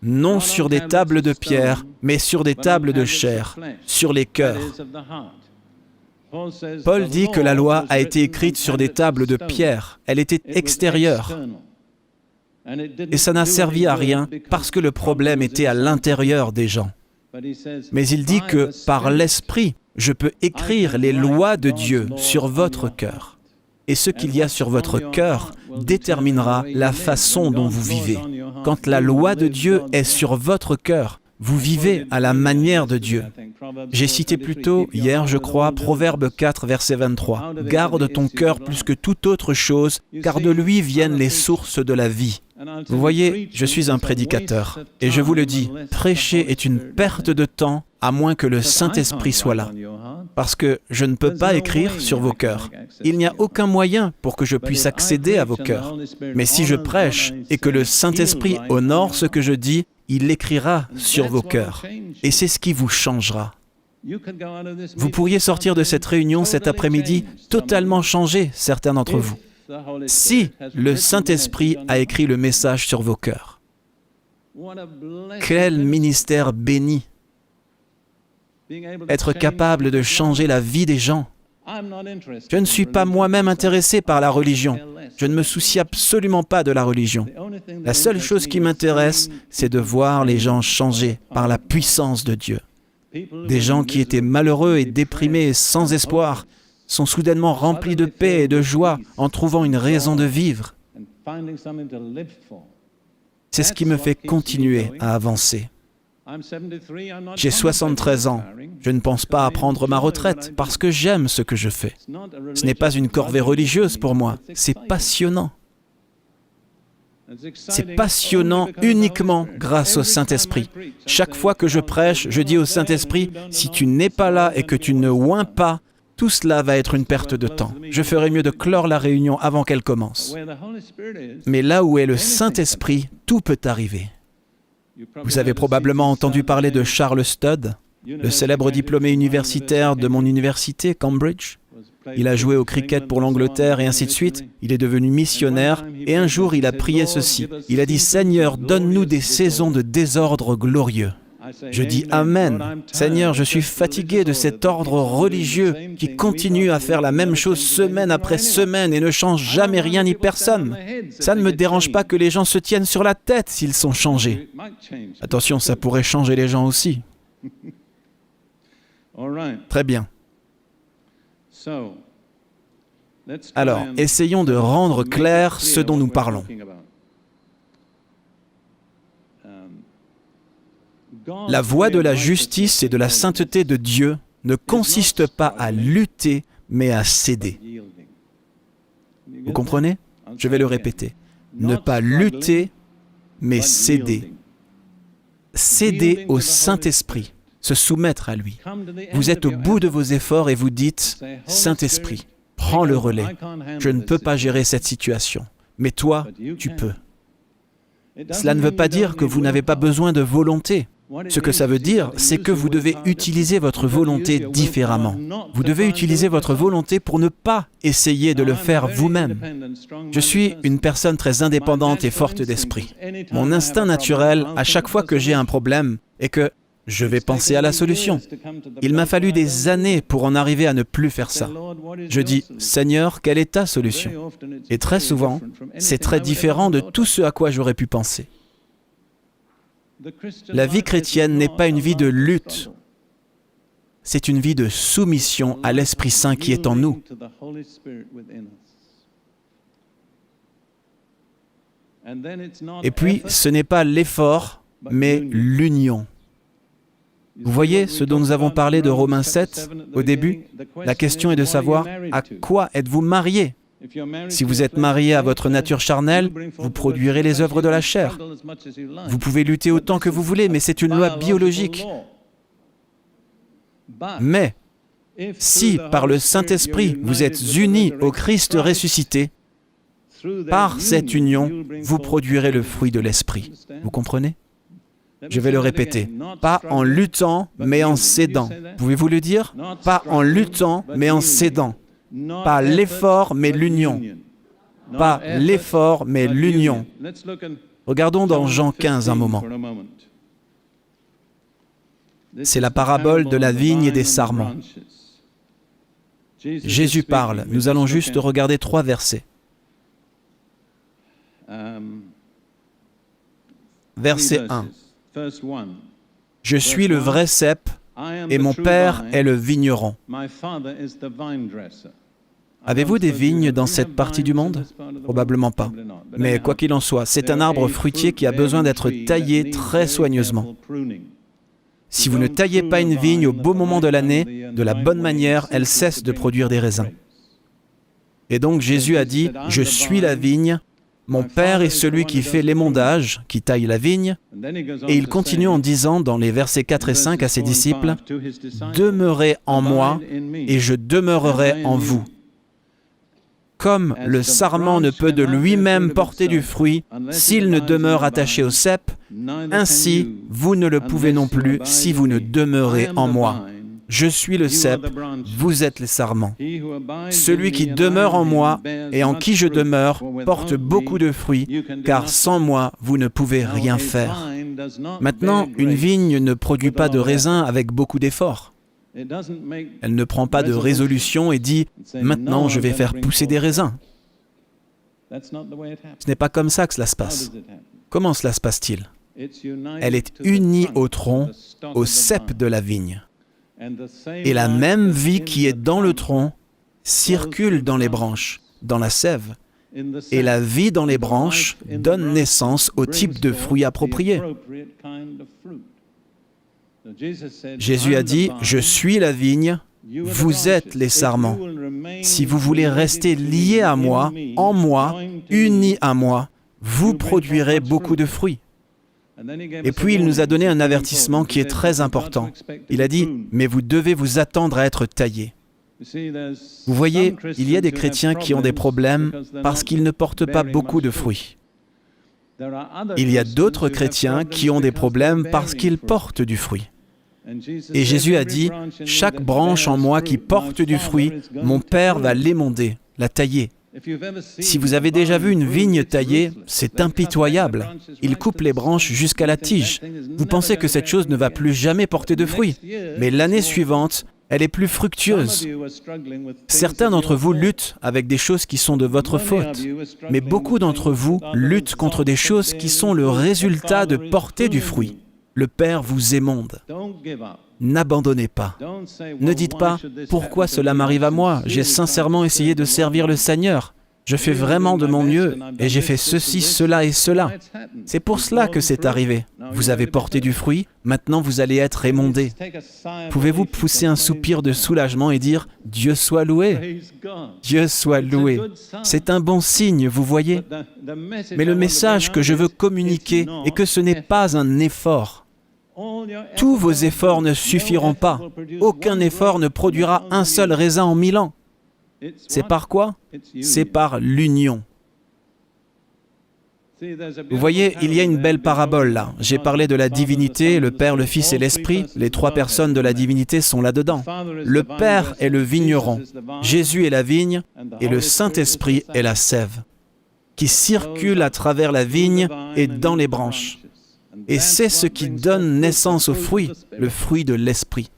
non sur des tables de pierre, mais sur des tables de chair, sur les cœurs. » Paul dit que la loi a été écrite sur des tables de pierre. Elle était extérieure. Et ça n'a servi à rien parce que le problème était à l'intérieur des gens. Mais il dit que par l'Esprit, je peux écrire les lois de Dieu sur votre cœur. Et ce qu'il y a sur votre cœur déterminera la façon dont vous vivez. Quand la loi de Dieu est sur votre cœur, vous vivez à la manière de Dieu. J'ai cité plus tôt, hier je crois, Proverbe 4, verset 23. « Garde ton cœur plus que toute autre chose, car de lui viennent les sources de la vie. » Vous voyez, je suis un prédicateur, et je vous le dis, prêcher est une perte de temps, à moins que le Saint-Esprit soit là. Parce que je ne peux pas écrire sur vos cœurs. Il n'y a aucun moyen pour que je puisse accéder à vos cœurs. Mais si je prêche et que le Saint-Esprit honore ce que je dis, il l'écrira sur vos cœurs. Et c'est ce qui vous changera. Vous pourriez sortir de cette réunion cet après-midi totalement changé, certains d'entre vous, si le Saint-Esprit a écrit le message sur vos cœurs. Quel ministère béni! Être capable de changer la vie des gens. Je ne suis pas moi-même intéressé par la religion. Je ne me soucie absolument pas de la religion. La seule chose qui m'intéresse, c'est de voir les gens changer par la puissance de Dieu. Des gens qui étaient malheureux et déprimés et sans espoir sont soudainement remplis de paix et de joie en trouvant une raison de vivre. C'est ce qui me fait continuer à avancer. J'ai 73 ans. Je ne pense pas à prendre ma retraite parce que j'aime ce que je fais. Ce n'est pas une corvée religieuse pour moi, c'est passionnant. C'est passionnant uniquement grâce au Saint-Esprit. Chaque fois que je prêche, je dis au Saint-Esprit, si tu n'es pas là et que tu ne oins pas, tout cela va être une perte de temps. Je ferais mieux de clore la réunion avant qu'elle commence. Mais là où est le Saint-Esprit, tout peut arriver. Vous avez probablement entendu parler de Charles Studd, le célèbre diplômé universitaire de mon université, Cambridge. Il a joué au cricket pour l'Angleterre et ainsi de suite. Il est devenu missionnaire et un jour il a prié ceci. Il a dit « Seigneur, donne-nous des saisons de désordre glorieux ». Je dis « Amen ». Seigneur, je suis fatigué de cet ordre religieux qui continue à faire la même chose semaine après semaine et ne change jamais rien ni personne. Ça ne me dérange pas que les gens se tiennent sur la tête s'ils sont changés. Attention, ça pourrait changer les gens aussi. Très bien. Alors, essayons de rendre clair ce dont nous parlons. La voie de la justice et de la sainteté de Dieu ne consiste pas à lutter, mais à céder. Vous comprenez? Je vais le répéter. Ne pas lutter, mais céder. Céder au Saint-Esprit, se soumettre à lui. Vous êtes au bout de vos efforts et vous dites, « Saint-Esprit, prends le relais. Je ne peux pas gérer cette situation, mais toi, tu peux. » Cela ne veut pas dire que vous n'avez pas besoin de volonté. Ce que ça veut dire, c'est que vous devez utiliser votre volonté différemment. Vous devez utiliser votre volonté pour ne pas essayer de le faire vous-même. Je suis une personne très indépendante et forte d'esprit. Mon instinct naturel, à chaque fois que j'ai un problème, est que je vais penser à la solution. Il m'a fallu des années pour en arriver à ne plus faire ça. Je dis, « Seigneur, quelle est ta solution ?» Et très souvent, c'est très différent de tout ce à quoi j'aurais pu penser. La vie chrétienne n'est pas une vie de lutte, c'est une vie de soumission à l'Esprit Saint qui est en nous. Et puis, ce n'est pas l'effort, mais l'union. Vous voyez ce dont nous avons parlé de Romains 7 au début? La question est de savoir à quoi êtes-vous mariés? Si vous êtes marié à votre nature charnelle, vous produirez les œuvres de la chair. Vous pouvez lutter autant que vous voulez, mais c'est une loi biologique. Mais si, par le Saint-Esprit, vous êtes unis au Christ ressuscité, par cette union, vous produirez le fruit de l'Esprit. Vous comprenez? Je vais le répéter. Pas en luttant, mais en cédant. Pouvez-vous le dire? Pas en luttant, mais en cédant. Pas l'effort, mais l'union. Pas l'effort, mais l'union. Regardons dans Jean 15 un moment. C'est la parabole de la vigne et des sarments. Jésus parle. Nous allons juste regarder 3 versets. Verset 1. Je suis le vrai cep et mon Père est le vigneron. Avez-vous des vignes dans cette partie du monde? Probablement pas. Mais quoi qu'il en soit, c'est un arbre fruitier qui a besoin d'être taillé très soigneusement. Si vous ne taillez pas une vigne au beau moment de l'année, de la bonne manière, elle cesse de produire des raisins. Et donc Jésus a dit, « Je suis la vigne, mon Père est celui qui fait l'émondage, qui taille la vigne. » Et il continue en disant dans les versets 4 et 5 à ses disciples, « Demeurez en moi et je demeurerai en vous. » Comme le sarment ne peut de lui-même porter du fruit s'il ne demeure attaché au cep, ainsi vous ne le pouvez non plus si vous ne demeurez en moi. Je suis le cep, vous êtes les sarments. Celui qui demeure en moi et en qui je demeure porte beaucoup de fruits, car sans moi vous ne pouvez rien faire. Maintenant, une vigne ne produit pas de raisins avec beaucoup d'efforts. Elle ne prend pas de résolution et dit « Maintenant, je vais faire pousser des raisins ». Ce n'est pas comme ça que cela se passe. Comment cela se passe-t-il? Elle est unie au tronc, au cep de la vigne. Et la même vie qui est dans le tronc circule dans les branches, dans la sève. Et la vie dans les branches donne naissance au type de fruits approprié. Jésus a dit, « Je suis la vigne, vous êtes les sarments. Si vous voulez rester liés à moi, en moi, unis à moi, vous produirez beaucoup de fruits. » Et puis il nous a donné un avertissement qui est très important. Il a dit, « Mais vous devez vous attendre à être taillés. » Vous voyez, il y a des chrétiens qui ont des problèmes parce qu'ils ne portent pas beaucoup de fruits. Il y a d'autres chrétiens qui ont des problèmes parce qu'ils portent du fruit. Et Jésus a dit, « Chaque branche en moi qui porte du fruit, mon Père va l'émonder, la tailler. » Si vous avez déjà vu une vigne taillée, c'est impitoyable. Il coupe les branches jusqu'à la tige. Vous pensez que cette chose ne va plus jamais porter de fruits. Mais l'année suivante, elle est plus fructueuse. Certains d'entre vous luttent avec des choses qui sont de votre faute, mais beaucoup d'entre vous luttent contre des choses qui sont le résultat de porter du fruit. Le Père vous émonde. N'abandonnez pas. Ne dites pas « Pourquoi cela m'arrive à moi? J'ai sincèrement essayé de servir le Seigneur. » Je fais vraiment de mon mieux et j'ai fait ceci, cela et cela. C'est pour cela que c'est arrivé. Vous avez porté du fruit, maintenant vous allez être émondé. Pouvez-vous pousser un soupir de soulagement et dire « Dieu soit loué, Dieu soit loué ». C'est un bon signe, vous voyez. Mais le message que je veux communiquer est que ce n'est pas un effort. Tous vos efforts ne suffiront pas. Aucun effort ne produira un seul raisin en 1000 ans. C'est par quoi? C'est par l'union. Vous voyez, il y a une belle parabole là. J'ai parlé de la divinité, le Père, le Fils et l'Esprit. Les 3 personnes de la divinité sont là-dedans. Le Père est le vigneron, Jésus est la vigne et le Saint-Esprit est la sève, qui circule à travers la vigne et dans les branches. Et c'est ce qui donne naissance au fruit, le fruit de l'Esprit.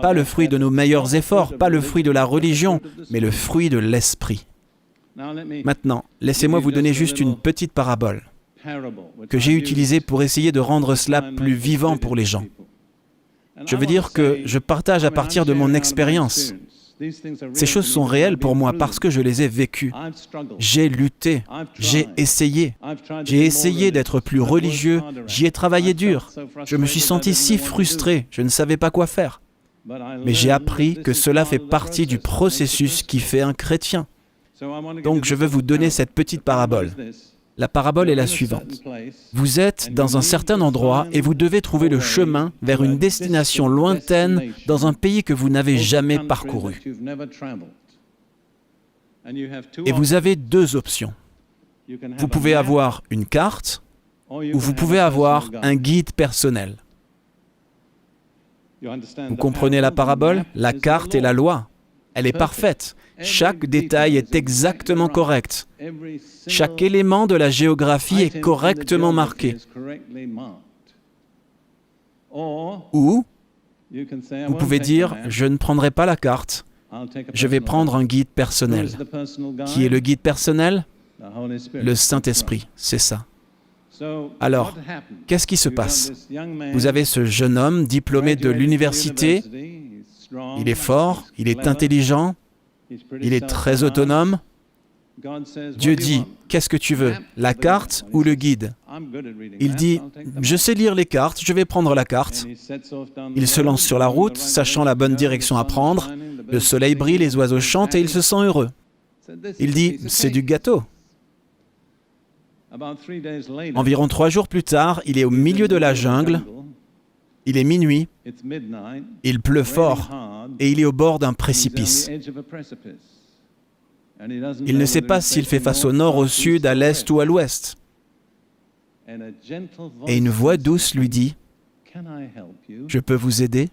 Pas le fruit de nos meilleurs efforts, pas le fruit de la religion, mais le fruit de l'Esprit. Maintenant, laissez-moi vous donner juste une petite parabole que j'ai utilisée pour essayer de rendre cela plus vivant pour les gens. Je veux dire que je partage à partir de mon expérience. Ces choses sont réelles pour moi parce que je les ai vécues. J'ai lutté, j'ai essayé d'être plus religieux, j'y ai travaillé dur. Je me suis senti si frustré, je ne savais pas quoi faire. Mais j'ai appris que cela fait partie du processus qui fait un chrétien. Donc je veux vous donner cette petite parabole. La parabole est la suivante. Vous êtes dans un certain endroit et vous devez trouver le chemin vers une destination lointaine dans un pays que vous n'avez jamais parcouru. Et vous avez 2 options. Vous pouvez avoir une carte ou vous pouvez avoir un guide personnel. Vous comprenez la parabole? La carte est la loi. Elle est parfaite. Chaque détail est exactement correct. Chaque élément de la géographie est correctement marqué. Ou, vous pouvez dire, je ne prendrai pas la carte, je vais prendre un guide personnel. Qui est le guide personnel? Le Saint-Esprit, c'est ça. Alors, qu'est-ce qui se passe? Vous avez ce jeune homme diplômé de l'université, il est fort, il est intelligent, il est très autonome. Dieu dit, qu'est-ce que tu veux, la carte ou le guide? Il dit, je sais lire les cartes, je vais prendre la carte. Il se lance sur la route, sachant la bonne direction à prendre. Le soleil brille, les oiseaux chantent et il se sent heureux. Il dit, c'est du gâteau. Environ 3 jours plus tard, il est au milieu de la jungle. Il est minuit, il pleut fort et il est au bord d'un précipice. Il ne sait pas s'il fait face au nord, au sud, à l'est ou à l'ouest. Et une voix douce lui dit, « Je peux vous aider ?»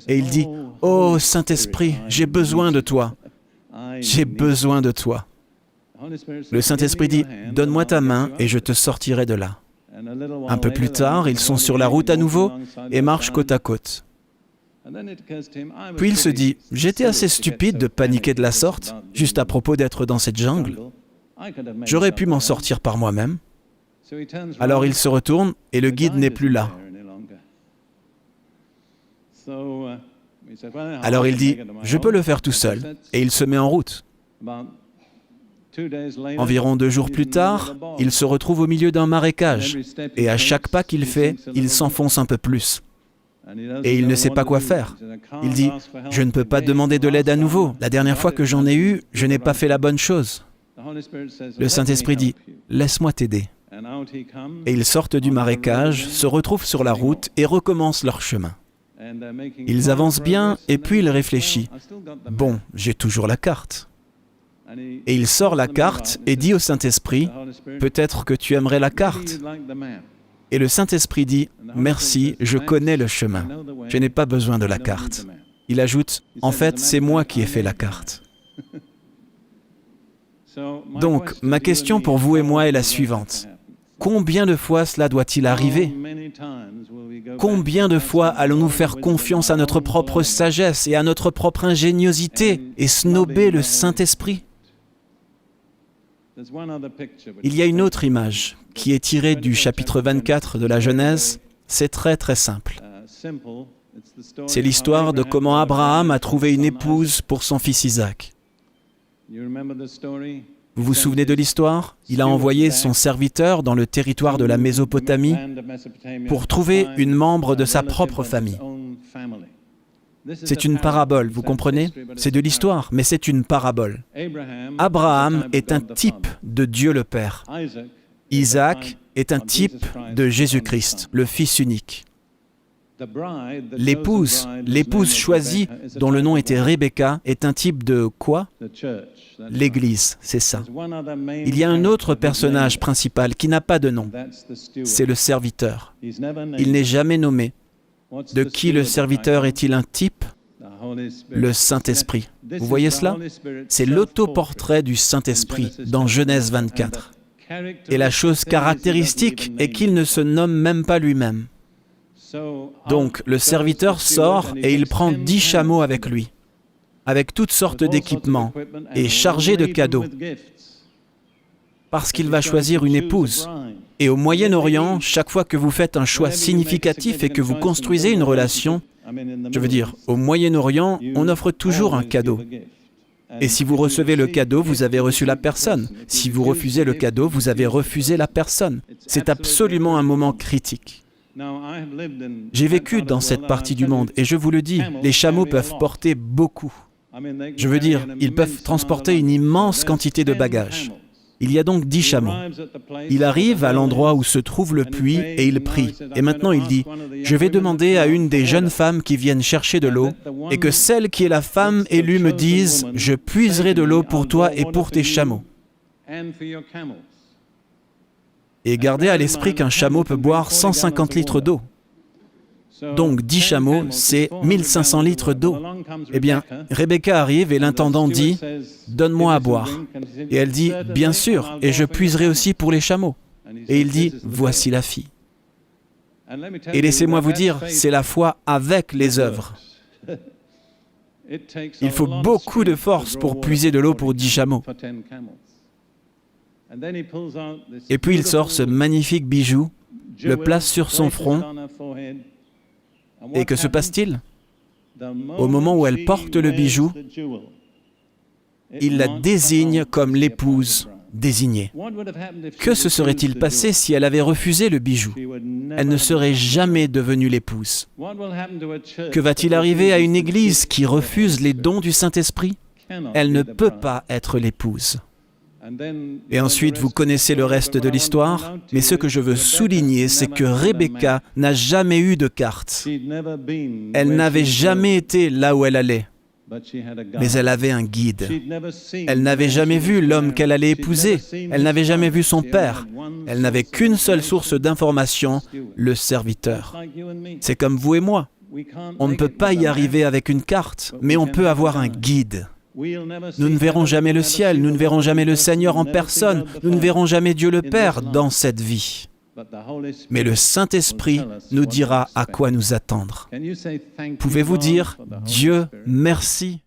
Et il dit, « Oh Saint-Esprit, j'ai besoin de toi. J'ai besoin de toi. » Le Saint-Esprit dit, « Donne-moi ta main et je te sortirai de là. » Un peu plus tard, ils sont sur la route à nouveau et marchent côte à côte. Puis il se dit, « J'étais assez stupide de paniquer de la sorte, juste à propos d'être dans cette jungle. J'aurais pu m'en sortir par moi-même. » Alors il se retourne et le guide n'est plus là. Alors il dit, « Je peux le faire tout seul. » Et il se met en route. Environ 2 jours plus tard, il se retrouve au milieu d'un marécage. Et à chaque pas qu'il fait, il s'enfonce un peu plus. Et il ne sait pas quoi faire. Il dit, « Je ne peux pas demander de l'aide à nouveau. La dernière fois que j'en ai eu, je n'ai pas fait la bonne chose. » Le Saint-Esprit dit, « Laisse-moi t'aider. » Et ils sortent du marécage, se retrouvent sur la route et recommencent leur chemin. Ils avancent bien et puis il réfléchit, « Bon, j'ai toujours la carte. » Et il sort la carte et dit au Saint-Esprit, « Peut-être que tu aimerais la carte. » Et le Saint-Esprit dit, « Merci, je connais le chemin. Je n'ai pas besoin de la carte. » Il ajoute, « En fait, c'est moi qui ai fait la carte. » Donc, ma question pour vous et moi est la suivante. Combien de fois cela doit-il arriver? Combien de fois allons-nous faire confiance à notre propre sagesse et à notre propre ingéniosité et snober le Saint-Esprit? Il y a une autre image qui est tirée du chapitre 24 de la Genèse. C'est très très simple. C'est l'histoire de comment Abraham a trouvé une épouse pour son fils Isaac. Vous vous souvenez de l'histoire? Il a envoyé son serviteur dans le territoire de la Mésopotamie pour trouver une membre de sa propre famille. C'est une parabole, vous comprenez? C'est de l'histoire, mais c'est une parabole. Abraham est un type de Dieu le Père. Isaac est un type de Jésus-Christ, le Fils unique. L'épouse choisie, dont le nom était Rebecca, est un type de quoi? L'Église, c'est ça. Il y a un autre personnage principal qui n'a pas de nom. C'est le serviteur. Il n'est jamais nommé. De qui le serviteur est-il un type? Le Saint-Esprit. Vous voyez cela? C'est l'autoportrait du Saint-Esprit dans Genèse 24. Et la chose caractéristique est qu'il ne se nomme même pas lui-même. Donc, le serviteur sort et il prend 10 chameaux avec lui, avec toutes sortes d'équipements et chargé de cadeaux, parce qu'il va choisir une épouse. Et au Moyen-Orient, chaque fois que vous faites un choix significatif et que vous construisez une relation, je veux dire, au Moyen-Orient, on offre toujours un cadeau. Et si vous recevez le cadeau, vous avez reçu la personne. Si vous refusez le cadeau, vous avez refusé la personne. C'est absolument un moment critique. J'ai vécu dans cette partie du monde et je vous le dis, les chameaux peuvent porter beaucoup. Je veux dire, ils peuvent transporter une immense quantité de bagages. Il y a donc 10 chameaux. Il arrive à l'endroit où se trouve le puits et il prie. Et maintenant il dit, je vais demander à une des jeunes femmes qui viennent chercher de l'eau et que celle qui est la femme élue me dise, je puiserai de l'eau pour toi et pour tes chameaux. Et gardez à l'esprit qu'un chameau peut boire 150 litres d'eau. Donc 10 chameaux, c'est 1500 litres d'eau. Eh bien, Rebecca arrive et l'intendant dit, « Donne-moi à boire. » Et elle dit, « Bien sûr, et je puiserai aussi pour les chameaux. » Et il dit, « Voici la fille. » Et laissez-moi vous dire, c'est la foi avec les œuvres. Il faut beaucoup de force pour puiser de l'eau pour 10 chameaux. Et puis il sort ce magnifique bijou, le place sur son front. Et que se passe-t-il? Au moment où elle porte le bijou, il la désigne comme l'épouse désignée. Que se serait-il passé si elle avait refusé le bijou? Elle ne serait jamais devenue l'épouse. Que va-t-il arriver à une église qui refuse les dons du Saint-Esprit? Elle ne peut pas être l'épouse. Et ensuite, vous connaissez le reste de l'histoire, mais ce que je veux souligner, c'est que Rebecca n'a jamais eu de carte. Elle n'avait jamais été là où elle allait, mais elle avait un guide. Elle n'avait jamais vu l'homme qu'elle allait épouser, elle n'avait jamais vu son père. Elle n'avait qu'une seule source d'information, le serviteur. C'est comme vous et moi. On ne peut pas y arriver avec une carte, mais on peut avoir un guide. Nous ne verrons jamais le ciel, nous ne verrons jamais le Seigneur en personne, nous ne verrons jamais Dieu le Père dans cette vie. Mais le Saint-Esprit nous dira à quoi nous attendre. Pouvez-vous dire, Dieu, merci